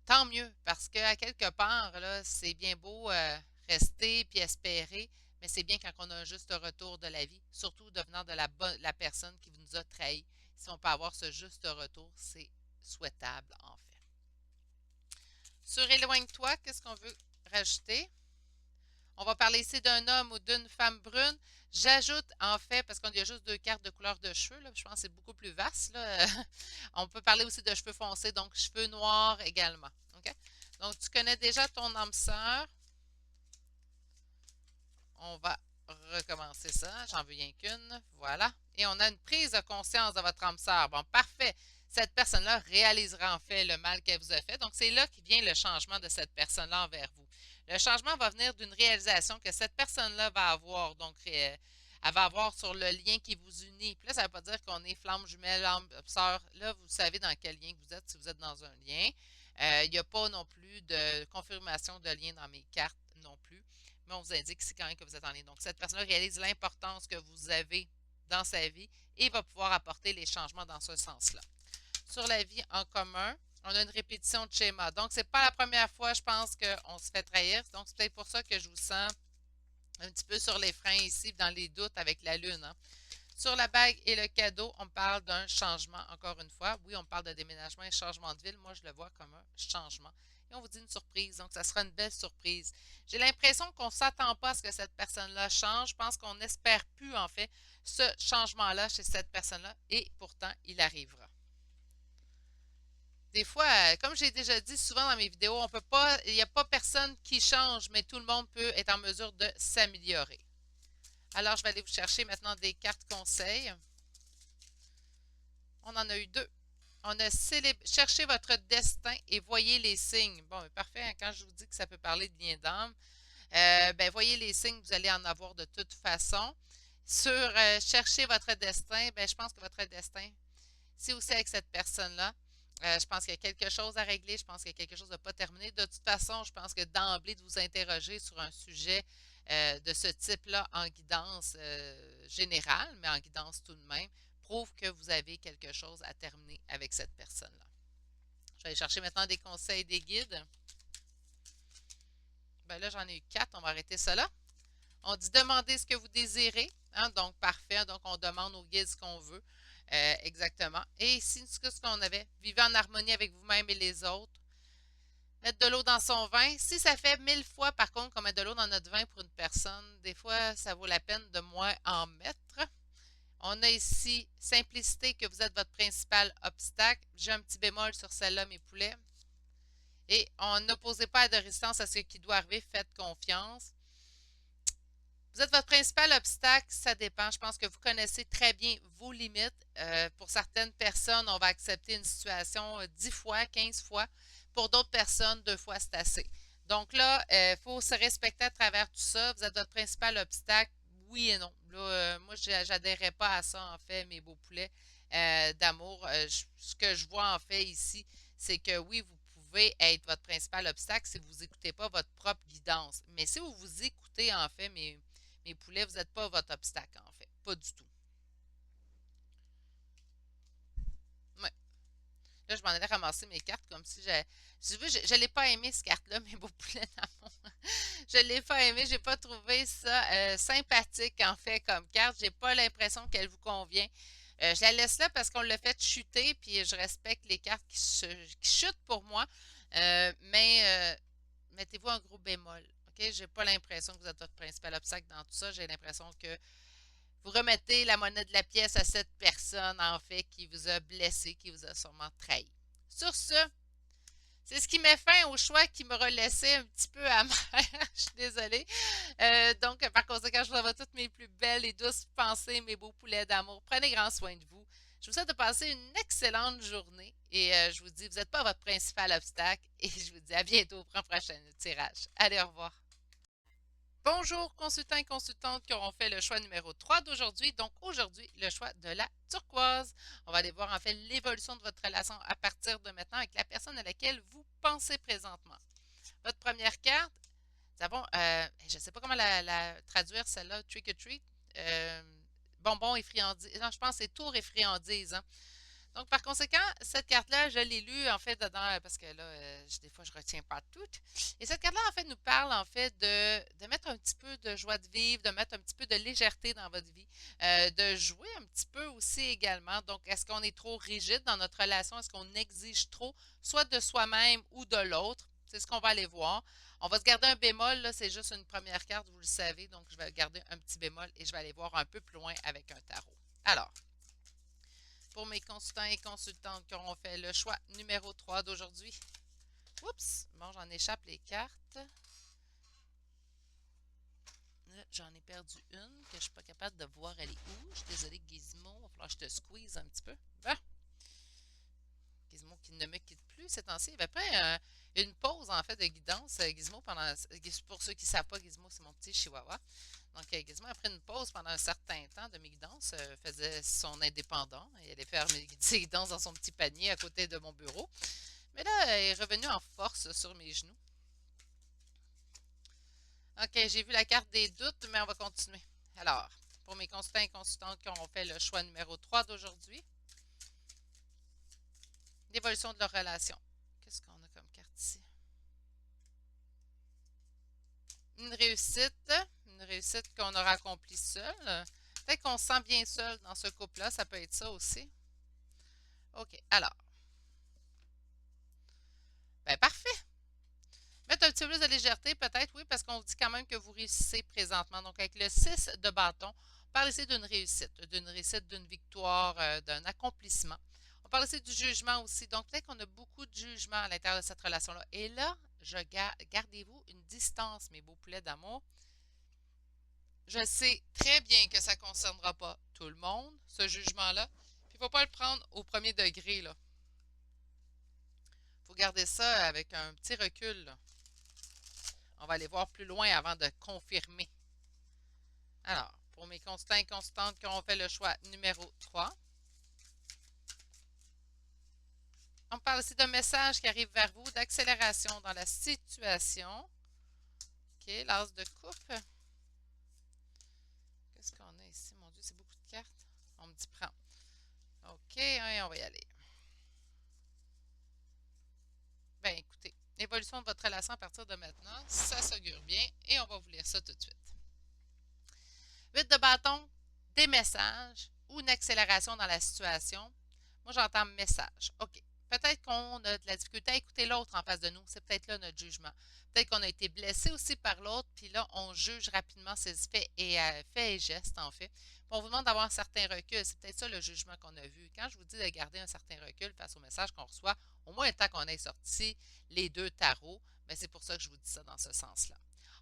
Tant mieux, parce qu'à quelque part, là, c'est bien beau rester puis espérer, mais c'est bien quand on a un juste retour de la vie, surtout devenant de la personne qui nous a trahis. Si on peut avoir ce juste retour, c'est souhaitable, en fait. Sur Éloigne-toi, qu'est-ce qu'on veut rajouter? On va parler ici d'un homme ou d'une femme brune. J'ajoute, en fait, parce qu'on y a juste 2 cartes de couleur de cheveux, là, je pense que c'est beaucoup plus vaste. Là. On peut parler aussi de cheveux foncés, donc cheveux noirs également. OK? Donc, tu connais déjà ton âme sœur. On va recommencer ça. J'en veux rien qu'une. Voilà. Et on a une prise de conscience de votre âme sœur. Bon, parfait. Cette personne-là réalisera en fait le mal qu'elle vous a fait. Donc, c'est là qui vient le changement de cette personne-là envers vous. Le changement va venir d'une réalisation que cette personne-là va avoir. Donc, elle va avoir sur le lien qui vous unit. Puis là, ça ne veut pas dire qu'on est flamme jumelle, âme sœur. Là, vous savez dans quel lien vous êtes, si vous êtes dans un lien. Il n'y a pas non plus de confirmation de lien dans mes cartes non plus, mais on vous indique ici quand même que vous êtes en lien. Donc, cette personne-là réalise l'importance que vous avez dans sa vie et va pouvoir apporter les changements dans ce sens-là. Sur la vie en commun, on a une répétition de schéma. Donc, c'est pas la première fois, je pense, qu'on se fait trahir. Donc, c'est peut-être pour ça que je vous sens un petit peu sur les freins ici, dans les doutes avec la lune. Hein. Sur la bague et le cadeau, on parle d'un changement, encore une fois. Oui, on parle de déménagement et changement de ville. Moi, je le vois comme un changement. Et on vous dit une surprise, donc ça sera une belle surprise. J'ai l'impression qu'on ne s'attend pas à ce que cette personne-là change. Je pense qu'on n'espère plus, en fait, ce changement-là chez cette personne-là. Et pourtant, il arrivera. Des fois, comme j'ai déjà dit souvent dans mes vidéos, on peut pas, il n'y a pas personne qui change, mais tout le monde peut être en mesure de s'améliorer. Alors, je vais aller vous chercher maintenant des cartes conseils. On en a eu 2. On a cherché votre destin et voyez les signes. Bon, parfait, hein, quand je vous dis que ça peut parler de lien d'âme, ben, voyez les signes, vous allez en avoir de toute façon. Sur chercher votre destin, ben, je pense que votre destin, c'est aussi avec cette personne-là. Je pense qu'il y a quelque chose à régler, je pense qu'il y a quelque chose de pas terminé. De toute façon, je pense que d'emblée, de vous interroger sur un sujet de ce type-là en guidance générale, mais en guidance tout de même, prouve que vous avez quelque chose à terminer avec cette personne-là. Je vais aller chercher maintenant des conseils, des guides. Ben là, j'en ai eu 4, on va arrêter ça là. On dit demandez ce que vous désirez. Hein, donc, parfait. Donc, on demande au guide ce qu'on veut. Exactement. Et ici, ce qu'on avait, vivez en harmonie avec vous-même et les autres. Mettre de l'eau dans son vin. Si ça fait 1000 fois, par contre, qu'on met de l'eau dans notre vin pour une personne, des fois, ça vaut la peine de moins en mettre. On a ici simplicité, que vous êtes votre principal obstacle. J'ai un petit bémol sur celle-là, mes poulets. Et on n'opposez pas de résistance à ce qui doit arriver. Faites confiance. Vous êtes votre principal obstacle, ça dépend. Je pense que vous connaissez très bien vos limites. Pour certaines personnes, on va accepter une situation 10 fois, 15 fois. Pour d'autres personnes, 2 fois, c'est assez. Donc là, il faut se respecter à travers tout ça. Vous êtes votre principal obstacle, oui et non. Là, moi, je n'adhérais pas à ça, en fait, mes beaux poulets d'amour. Ce que je vois, en fait, ici, c'est que oui, vous pouvez être votre principal obstacle si vous n'écoutez pas votre propre guidance. Mais si vous vous écoutez, en fait, mes poulets, vous n'êtes pas votre obstacle, en fait. Pas du tout. Ouais. Là, je m'en allais ramasser mes cartes comme si je l'ai pas aimé, cette carte-là, mes beaux poulets d'amour. Je l'ai pas aimé, j'ai pas trouvé ça sympathique, en fait, comme carte. J'ai pas l'impression qu'elle vous convient. Je la laisse là parce qu'on l'a fait chuter, puis je respecte les cartes qui chutent pour moi. Mais mettez-vous un gros bémol. OK? J'ai pas l'impression que vous êtes votre principal obstacle dans tout ça. J'ai l'impression que vous remettez la monnaie de la pièce à cette personne, en fait, qui vous a blessé, qui vous a sûrement trahi. Sur ce, c'est ce qui met fin au choix qui m'aura laissé un petit peu amer. Je suis désolée. Donc, par conséquent, je vous envoie toutes mes plus belles et douces pensées, mes beaux poulets d'amour. Prenez grand soin de vous. Je vous souhaite de passer une excellente journée et je vous dis, vous n'êtes pas votre principal obstacle et je vous dis à bientôt pour un prochain tirage. Allez, au revoir. Bonjour, consultants et consultantes qui auront fait le choix numéro 3 d'aujourd'hui. Donc, aujourd'hui, le choix de la turquoise. On va aller voir en fait l'évolution de votre relation à partir de maintenant avec la personne à laquelle vous pensez présentement. Votre première carte, nous avons, je ne sais pas comment la traduire celle-là, trick or treat. Euh, bonbons et friandises. Non, je pense que c'est tour et friandises. Hein. Donc, par conséquent, cette carte-là, je l'ai lue, en fait, dedans, parce que là, des fois, je retiens pas toutes. Et cette carte-là, en fait, nous parle, en fait, de mettre un petit peu de joie de vivre, de mettre un petit peu de légèreté dans votre vie, de jouer un petit peu aussi également. Donc, est-ce qu'on est trop rigide dans notre relation? Est-ce qu'on exige trop, soit de soi-même ou de l'autre? C'est ce qu'on va aller voir. On va se garder un bémol, là, c'est juste une première carte, vous le savez. Donc, je vais garder un petit bémol et je vais aller voir un peu plus loin avec un tarot. Alors, pour mes consultants et consultantes qui auront fait le choix numéro 3 d'aujourd'hui. Oups, bon, j'en échappe les cartes. J'en ai perdu une que je ne suis pas capable de voir elle est où. Je suis désolée, Gizmo. Il va falloir que je te squeeze un petit peu. Bon. Gizmo qui ne me quitte plus ces temps-ci. Il avait pris une pause en fait de guidance, Gizmo, pendant. Pour ceux qui ne savent pas, Gizmo, c'est mon petit chihuahua. Donc, Gizmo a pris une pause pendant un certain temps de mes guidances, faisait son indépendant et allait faire ses guidances dans son petit panier à côté de mon bureau. Mais là, elle est revenue en force sur mes genoux. OK, j'ai vu la carte des doutes, mais on va continuer. Alors, pour mes consultants et consultantes qui auront fait le choix numéro 3 d'aujourd'hui, l'évolution de leur relation. Qu'est-ce qu'on a comme carte ici? Une réussite qu'on aura accomplie seul. Peut-être qu'on se sent bien seul dans ce couple-là, ça peut être ça aussi. OK, alors. Ben, parfait. Mettre un petit peu plus de légèreté, peut-être, oui, parce qu'on dit quand même que vous réussissez présentement. Donc, avec le 6 de bâton, on parle ici d'une réussite, d'une victoire, d'un accomplissement. On parle ici du jugement aussi. Donc, peut-être qu'on a beaucoup de jugement à l'intérieur de cette relation-là. Et là, gardez-vous une distance, mes beaux poulets d'amour. Je sais très bien que ça ne concernera pas tout le monde, ce jugement-là. Puis, il ne faut pas le prendre au premier degré, là. Il faut garder ça avec un petit recul, là. On va aller voir plus loin avant de confirmer. Alors, pour mes constants et constantes qui ont fait le choix numéro 3, on parle ici d'un message qui arrive vers vous, d'accélération dans la situation. OK, l'as de coupe. Qu'est-ce qu'on a ici? Mon Dieu, c'est beaucoup de cartes. On me dit prends. OK, on va y aller. Ben écoutez, l'évolution de votre relation à partir de maintenant, ça s'augure bien et on va vous lire ça tout de suite. 8 de bâton, des messages ou une accélération dans la situation. Moi, j'entends message. OK. Peut-être qu'on a de la difficulté à écouter l'autre en face de nous. C'est peut-être là notre jugement. Peut-être qu'on a été blessé aussi par l'autre, puis là, on juge rapidement ses faits et gestes, en fait. Puis on vous demande d'avoir un certain recul. C'est peut-être ça le jugement qu'on a vu. Quand je vous dis de garder un certain recul face au message qu'on reçoit, au moins le temps qu'on ait sorti les deux tarots, mais c'est pour ça que je vous dis ça dans ce sens-là.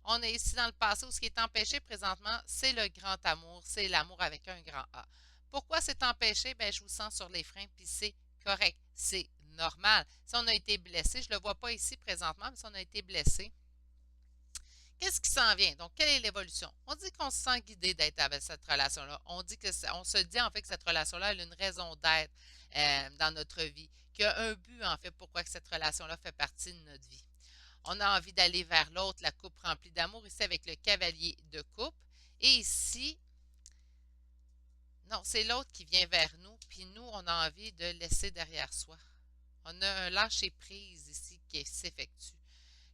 On est ici dans le passé où ce qui est empêché présentement, c'est le grand amour, c'est l'amour avec un grand A. Pourquoi c'est empêché? Ben, je vous sens sur les freins, puis c'est correct, c'est normal. Si on a été blessé, je ne le vois pas ici présentement, mais si on a été blessé, qu'est-ce qui s'en vient? Donc, quelle est l'évolution? On dit qu'on se sent guidé d'être avec cette relation-là. On se dit en fait que cette relation-là a une raison d'être dans notre vie, qu'il y a un but en fait pourquoi que cette relation-là fait partie de notre vie. On a envie d'aller vers l'autre, la coupe remplie d'amour, ici avec le cavalier de coupe. Et ici, non, c'est l'autre qui vient vers nous, puis nous, on a envie de laisser derrière soi. On a un lâcher-prise ici qui s'effectue.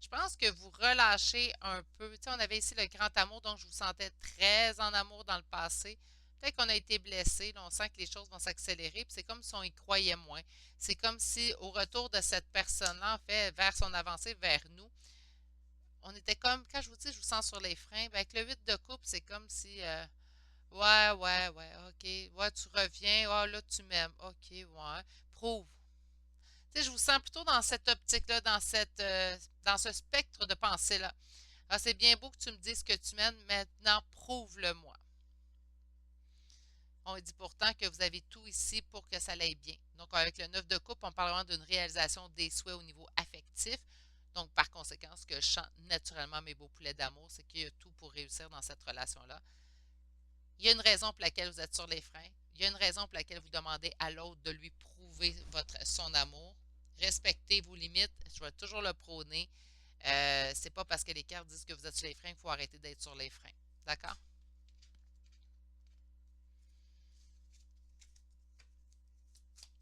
Je pense que vous relâchez un peu. Tu sais, on avait ici le grand amour, donc je vous sentais très en amour dans le passé. Peut-être qu'on a été blessé, là, on sent que les choses vont s'accélérer, puis c'est comme si on y croyait moins. C'est comme si, au retour de cette personne-là, en fait, vers son avancée, vers nous, on était comme, quand je vous dis, je vous sens sur les freins, ben, avec le 8 de coupe, c'est comme si, ouais, ouais, ouais, ok, ouais, tu reviens, oh là, tu m'aimes, ok, ouais, prouve. Tu sais, je vous sens plutôt dans cette optique-là, dans ce spectre de pensée-là. Ah, c'est bien beau que tu me dises que tu m'aimes, maintenant prouve-le-moi. On dit pourtant que vous avez tout ici pour que ça aille bien. Donc, avec le 9 de coupe, on parle vraiment d'une réalisation des souhaits au niveau affectif. Donc, par conséquent, ce que je chante naturellement mes beaux poulets d'amour, c'est qu'il y a tout pour réussir dans cette relation-là. Il y a une raison pour laquelle vous êtes sur les freins. Il y a une raison pour laquelle vous demandez à l'autre de lui prouver son amour. Respectez vos limites. Je vais toujours le prôner. C'est pas parce que les cartes disent que vous êtes sur les freins qu'il faut arrêter d'être sur les freins. D'accord?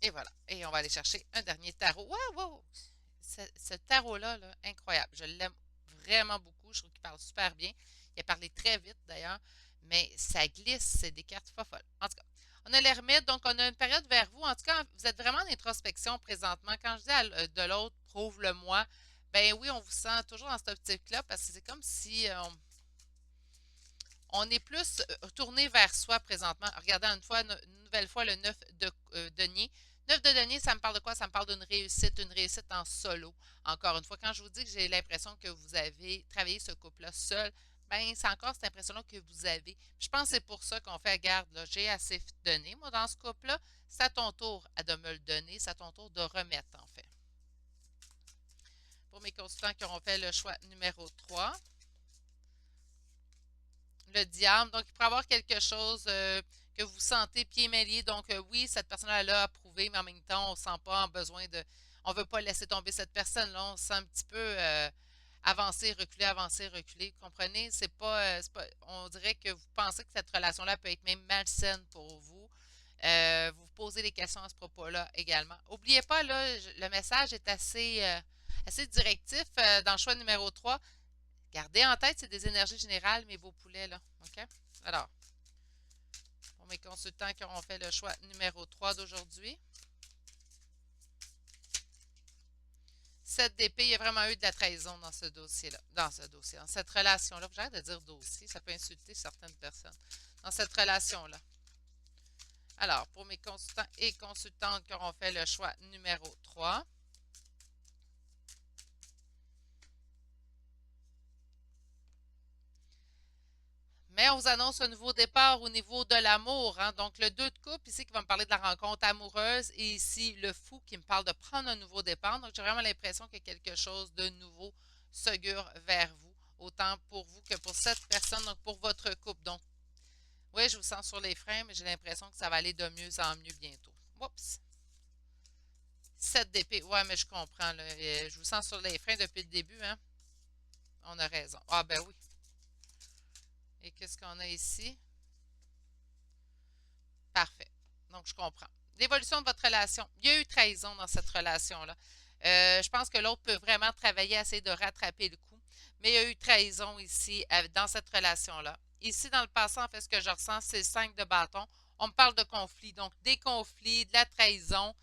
Et voilà. Et on va aller chercher un dernier tarot. Wow, wow! Ce tarot-là, là, incroyable. Je l'aime vraiment beaucoup. Je trouve qu'il parle super bien. Il a parlé très vite d'ailleurs, mais ça glisse. C'est des cartes pas folles. En tout cas, on a l'ermite, donc on a une période vers vous. En tout cas, vous êtes vraiment en introspection présentement. Quand je dis de l'autre, prouve-le-moi, ben oui, on vous sent toujours dans cette optique-là parce que c'est comme si on est plus tourné vers soi présentement. Regardez une nouvelle fois le 9 de denier. 9 de denier, ça me parle de quoi? Ça me parle d'une réussite en solo. Encore une fois, quand je vous dis que j'ai l'impression que vous avez travaillé ce couple-là seul, ben c'est encore cette impression-là que vous avez. Je pense que c'est pour ça qu'on fait garde, là, j'ai assez donné, moi, dans ce couple-là. C'est à ton tour de me le donner, c'est à ton tour de remettre, en fait. Pour mes consultants qui auront fait le choix numéro 3. Le diable. Donc, il pourrait y avoir quelque chose que vous sentez pieds mêlés. Donc, oui, cette personne-là l'a approuvé, mais en même temps, on ne sent pas en besoin de. On ne veut pas laisser tomber cette personne-là. On se sent un petit peu avancer, reculer. Vous comprenez? On dirait que vous pensez que cette relation-là peut être même malsaine pour vous. Vous vous posez des questions à ce propos-là également. N'oubliez pas, là, le message est assez directif dans le choix numéro 3. Gardez en tête, c'est des énergies générales, mes beaux poulets, là. OK? Alors, pour mes consultants qui auront fait le choix numéro 3 d'aujourd'hui, 7 d'épée, il y a vraiment eu de la trahison dans ce dossier-là. Dans cette relation-là. J'arrête de dire dossier, ça peut insulter certaines personnes. Dans cette relation-là. Alors, pour mes consultants et consultantes qui auront fait le choix numéro 3, mais on vous annonce un nouveau départ au niveau de l'amour. Hein? Donc, le 2 de coupe ici qui va me parler de la rencontre amoureuse et ici le fou qui me parle de prendre un nouveau départ. Donc, j'ai vraiment l'impression que quelque chose de nouveau s'augure vers vous, autant pour vous que pour cette personne, donc pour votre couple. Donc, oui, je vous sens sur les freins, mais j'ai l'impression que ça va aller de mieux en mieux bientôt. Oups! 7 d'épée. Ouais, mais je comprends. Là. Je vous sens sur les freins depuis le début. Hein? On a raison. Ah, ben oui. Et qu'est-ce qu'on a ici? Parfait. Donc, je comprends. L'évolution de votre relation. Il y a eu trahison dans cette relation-là. Je pense que l'autre peut vraiment travailler à essayer de rattraper le coup. Mais il y a eu trahison ici, dans cette relation-là. Ici, dans le passé, en fait, ce que je ressens, c'est le 5 de bâton. On me parle de conflit. Donc, des conflits, de la trahison.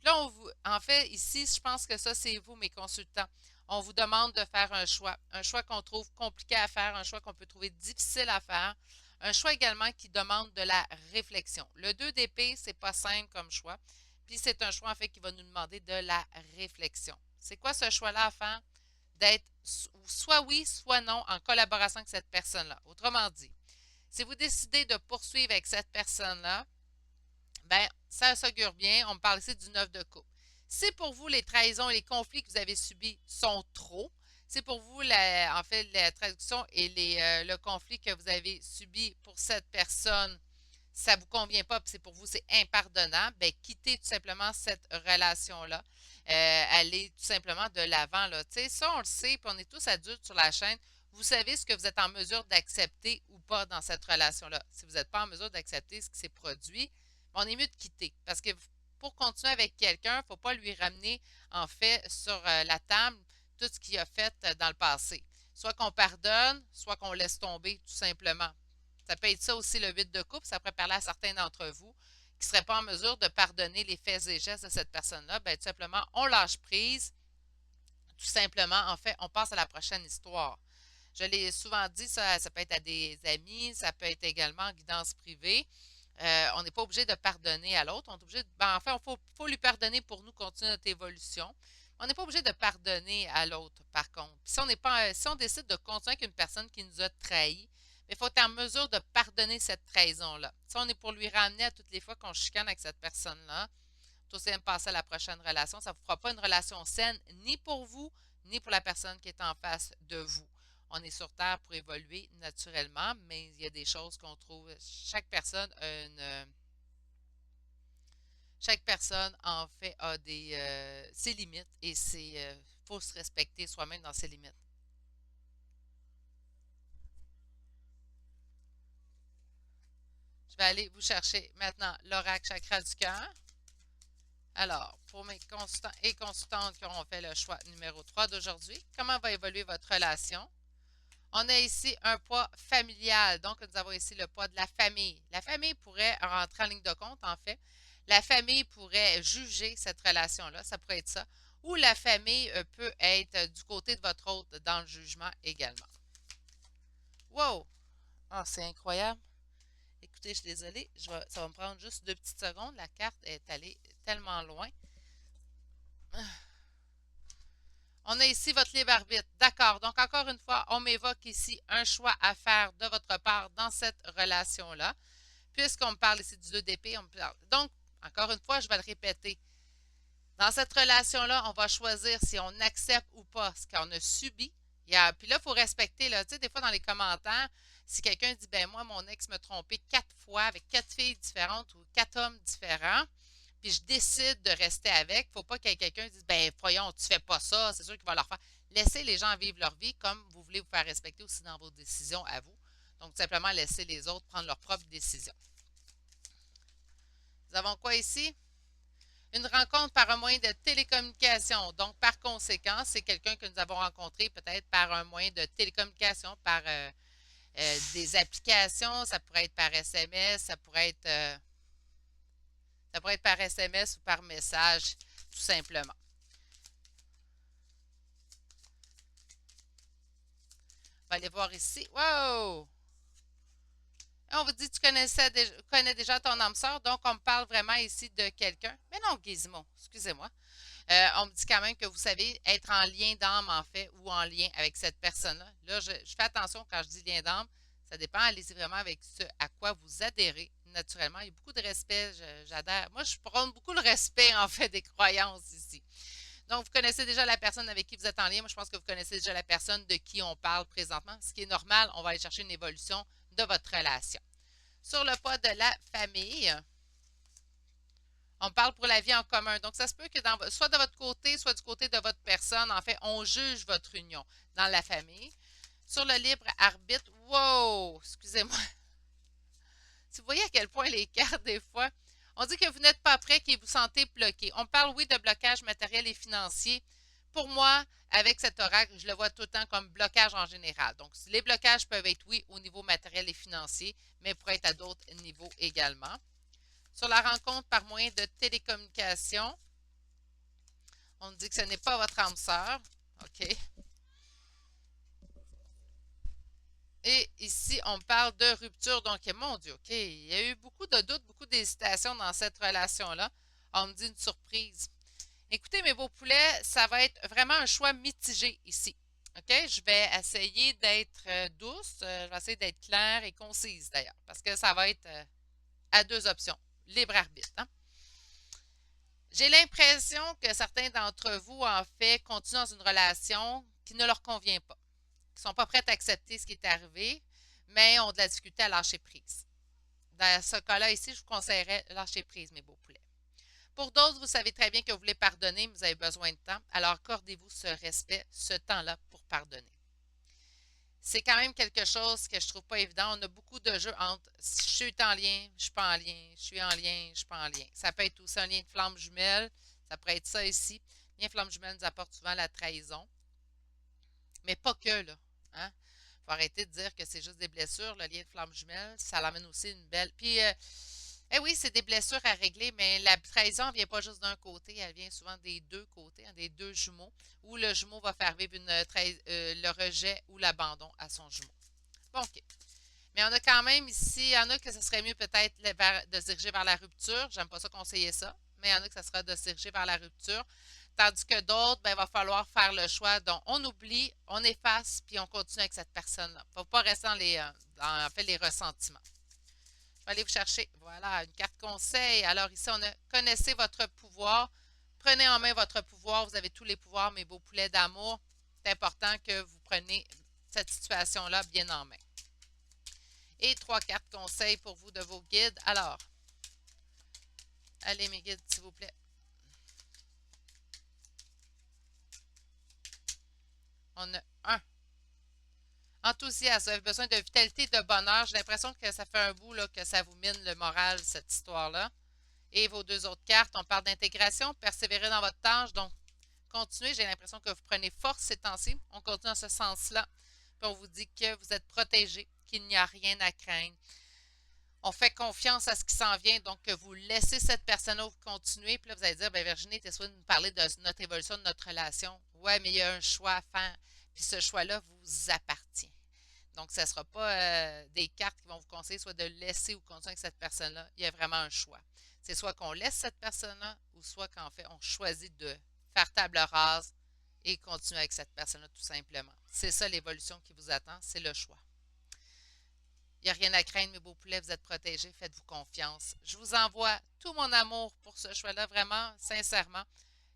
Là, en fait, ici, je pense que ça, c'est vous, mes consultants. On vous demande de faire un choix qu'on trouve compliqué à faire, un choix qu'on peut trouver difficile à faire, un choix également qui demande de la réflexion. Le 2 d'épée, c'est pas simple comme choix, puis c'est un choix en fait qui va nous demander de la réflexion. C'est quoi ce choix-là à faire? D'être soit oui, soit non en collaboration avec cette personne-là. Autrement dit, si vous décidez de poursuivre avec cette personne-là, ben, ça s'augure bien. On me parle ici du 9 de coupe. Si pour vous, les trahisons et les conflits que vous avez subis sont trop, si pour vous, en fait, la traduction et le conflit que vous avez subi pour cette personne, ça ne vous convient pas, puis c'est pour vous, c'est impardonnable, ben, quittez tout simplement cette relation-là. Allez tout simplement de l'avant, là. Tu sais, ça, on le sait, puis on est tous adultes sur la chaîne. Vous savez ce que vous êtes en mesure d'accepter ou pas dans cette relation-là. Si vous n'êtes pas en mesure d'accepter ce qui s'est produit, on est mieux de quitter. Parce que pour continuer avec quelqu'un, il ne faut pas lui ramener, en fait, sur la table tout ce qu'il a fait dans le passé. Soit qu'on pardonne, soit qu'on laisse tomber, tout simplement. Ça peut être ça aussi le 8 de coupe. Ça pourrait parler à certains d'entre vous qui ne seraient pas en mesure de pardonner les faits et gestes de cette personne-là. Bien, tout simplement, on lâche prise. Tout simplement, en fait, on passe à la prochaine histoire. Je l'ai souvent dit, ça peut être à des amis, ça peut être également en guidance privée. On n'est pas obligé de pardonner à l'autre. On est obligé de, ben, enfin, faut lui pardonner pour nous continuer notre évolution. On n'est pas obligé de pardonner à l'autre, par contre. Puis si on n'est pas, si on décide de continuer avec une personne qui nous a trahis, il faut être en mesure de pardonner cette trahison-là. Si on est pour lui ramener à toutes les fois qu'on chicane avec cette personne-là, tout aussi bien passer à la prochaine relation. Ça ne vous fera pas une relation saine, ni pour vous, ni pour la personne qui est en face de vous. On est sur Terre pour évoluer naturellement, mais il y a des choses qu'on trouve. Chaque personne, en fait, a ses limites et faut se respecter soi-même dans ses limites. Je vais aller vous chercher maintenant l'oracle chakra du cœur. Alors, pour mes consultants et consultantes qui auront fait le choix numéro 3 d'aujourd'hui, comment va évoluer votre relation? On a ici un poids familial, donc nous avons ici le poids de la famille. La famille pourrait rentrer en ligne de compte, en fait. La famille pourrait juger cette relation-là, ça pourrait être ça. Ou la famille peut être du côté de votre hôte dans le jugement également. Wow! Ah, c'est incroyable. Écoutez, je suis désolée, ça va me prendre juste 2 petites secondes. La carte est allée tellement loin. On a ici votre libre arbitre. D'accord. Donc, encore une fois, on m'évoque ici un choix à faire de votre part dans cette relation-là. Puisqu'on me parle ici du 2 d'épée, on me parle. Donc, encore une fois, je vais le répéter. Dans cette relation-là, on va choisir si on accepte ou pas ce qu'on a subi. Puis là, il faut respecter, là, tu sais, des fois dans les commentaires, si quelqu'un dit, ben moi, mon ex m'a trompé 4 fois avec 4 filles différentes ou 4 hommes différents, puis je décide de rester avec, il ne faut pas qu'il y ait quelqu'un qui dise, ben voyons, tu fais pas ça, c'est sûr qu'il va leur faire. Laissez les gens vivre leur vie comme vous voulez vous faire respecter aussi dans vos décisions à vous. Donc, tout simplement, laissez les autres prendre leurs propres décisions. Nous avons quoi ici? Une rencontre par un moyen de télécommunication. Donc, par conséquent, c'est quelqu'un que nous avons rencontré peut-être par un moyen de télécommunication, par des applications. Ça pourrait être par SMS, ça pourrait être par SMS ou par message, tout simplement. On va aller voir ici. Wow! On vous dit, tu connais déjà ton âme sœur, donc on me parle vraiment ici de quelqu'un. Mais non, Gizmo, excusez-moi. On me dit quand même que vous savez être en lien d'âme, en fait, ou en lien avec cette personne-là. Là, je fais attention quand je dis lien d'âme. Ça dépend, allez-y vraiment avec ce à quoi vous adhérez naturellement. Il y a beaucoup de respect, j'adhère. Moi, je prône beaucoup le respect, en fait, des croyances ici. Donc, vous connaissez déjà la personne avec qui vous êtes en lien. Moi, je pense que vous connaissez déjà la personne de qui on parle présentement. Ce qui est normal, on va aller chercher une évolution de votre relation. Sur le pas de la famille, on parle pour la vie en commun. Donc, ça se peut que soit de votre côté, soit du côté de votre personne, en fait, on juge votre union dans la famille. Sur le libre arbitre, wow, excusez-moi. Si vous voyez à quel point les cartes, des fois, on dit que vous n'êtes pas prêt, que vous sentez bloqué. On parle, oui, de blocage matériel et financier. Pour moi, avec cet oracle, je le vois tout le temps comme blocage en général. Donc, les blocages peuvent être, oui, au niveau matériel et financier, mais pourraient être à d'autres niveaux également. Sur la rencontre par moyen de télécommunication, on dit que ce n'est pas votre âme sœur. OK. Et ici, on parle de rupture. Donc, mon Dieu, OK. Il y a eu beaucoup de doutes, beaucoup d'hésitations dans cette relation-là. On me dit une surprise. Écoutez, mes beaux poulets, ça va être vraiment un choix mitigé ici. OK? Je vais essayer d'être douce. Je vais essayer d'être claire et concise d'ailleurs. Parce que ça va être à 2 options. Libre arbitre. Hein? J'ai l'impression que certains d'entre vous, en fait, continuent dans une relation qui ne leur convient pas, qui ne sont pas prêts à accepter ce qui est arrivé, mais ont de la difficulté à lâcher prise. Dans ce cas-là, ici, je vous conseillerais lâcher prise, mes beaux poulets. Pour d'autres, vous savez très bien que vous voulez pardonner, mais vous avez besoin de temps. Alors, accordez-vous ce respect, ce temps-là pour pardonner. c'est quand même quelque chose que je trouve pas évident. On a beaucoup de jeux entre je suis en lien, je suis pas en lien, je suis en lien, je suis pas en lien. Ça peut être aussi un lien de flamme jumelle. Ça pourrait être ça ici. Le lien de flamme jumelle nous apporte souvent la trahison. Mais pas que, là. Hein? Faut arrêter de dire que c'est juste des blessures. Le lien de flamme jumelle, ça l'amène aussi une belle. Puis, eh oui, c'est des blessures à régler, mais la trahison ne vient pas juste d'un côté, elle vient souvent des deux côtés, hein, des deux jumeaux, où le jumeau va faire vivre le rejet ou l'abandon à son jumeau. Bon, OK. Mais on a quand même ici, il y en a que ce serait mieux peut-être de se diriger vers la rupture. J'aime pas ça conseiller ça, mais il y en a que ce sera de se diriger vers la rupture. Tandis que d'autres, ben, il va falloir faire le choix. Donc, on oublie, on efface, puis on continue avec cette personne-là. Il ne faut pas rester dans en fait, les ressentiments. Je vais aller vous chercher, voilà, une carte conseil. Alors ici, on a connaissez votre pouvoir. Prenez en main votre pouvoir. Vous avez tous les pouvoirs, mes beaux poulets d'amour. C'est important que vous preniez cette situation-là bien en main. Et 3 cartes conseils pour vous de vos guides. Alors, allez mes guides, s'il vous plaît. On a un. Enthousiasme. Vous avez besoin de vitalité, de bonheur. J'ai l'impression que ça fait un bout là, que ça vous mine le moral, cette histoire-là. Et vos deux autres cartes, on parle d'intégration, persévérer dans votre tâche. Donc, continuez. J'ai l'impression que vous prenez force ces temps-ci. On continue dans ce sens-là. Puis on vous dit que vous êtes protégé, qu'il n'y a rien à craindre. On fait confiance à ce qui s'en vient, donc que vous laissez cette personne-là continuer. Puis là, vous allez dire, ben Virginie, tu es souhaité nous parler de notre évolution, de notre relation. Ouais, mais il y a un choix à faire. Puis ce choix-là vous appartient. Donc, ce ne sera pas des cartes qui vont vous conseiller soit de laisser ou continuer avec cette personne-là. Il y a vraiment un choix. C'est soit qu'on laisse cette personne-là ou soit qu'en fait, on choisit de faire table rase et continuer avec cette personne-là tout simplement. C'est ça l'évolution qui vous attend, c'est le choix. Il n'y a rien à craindre, mes beaux poulets, vous êtes protégés, faites-vous confiance. Je vous envoie tout mon amour pour ce choix-là, vraiment, sincèrement.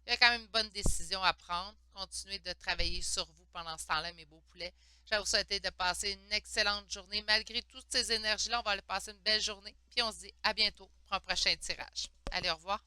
Il y a quand même une bonne décision à prendre. Continuez de travailler sur vous pendant ce temps-là, mes beaux poulets. Je vais vous souhaiter de passer une excellente journée. Malgré toutes ces énergies-là, on va aller passer une belle journée. Puis on se dit à bientôt pour un prochain tirage. Allez, au revoir.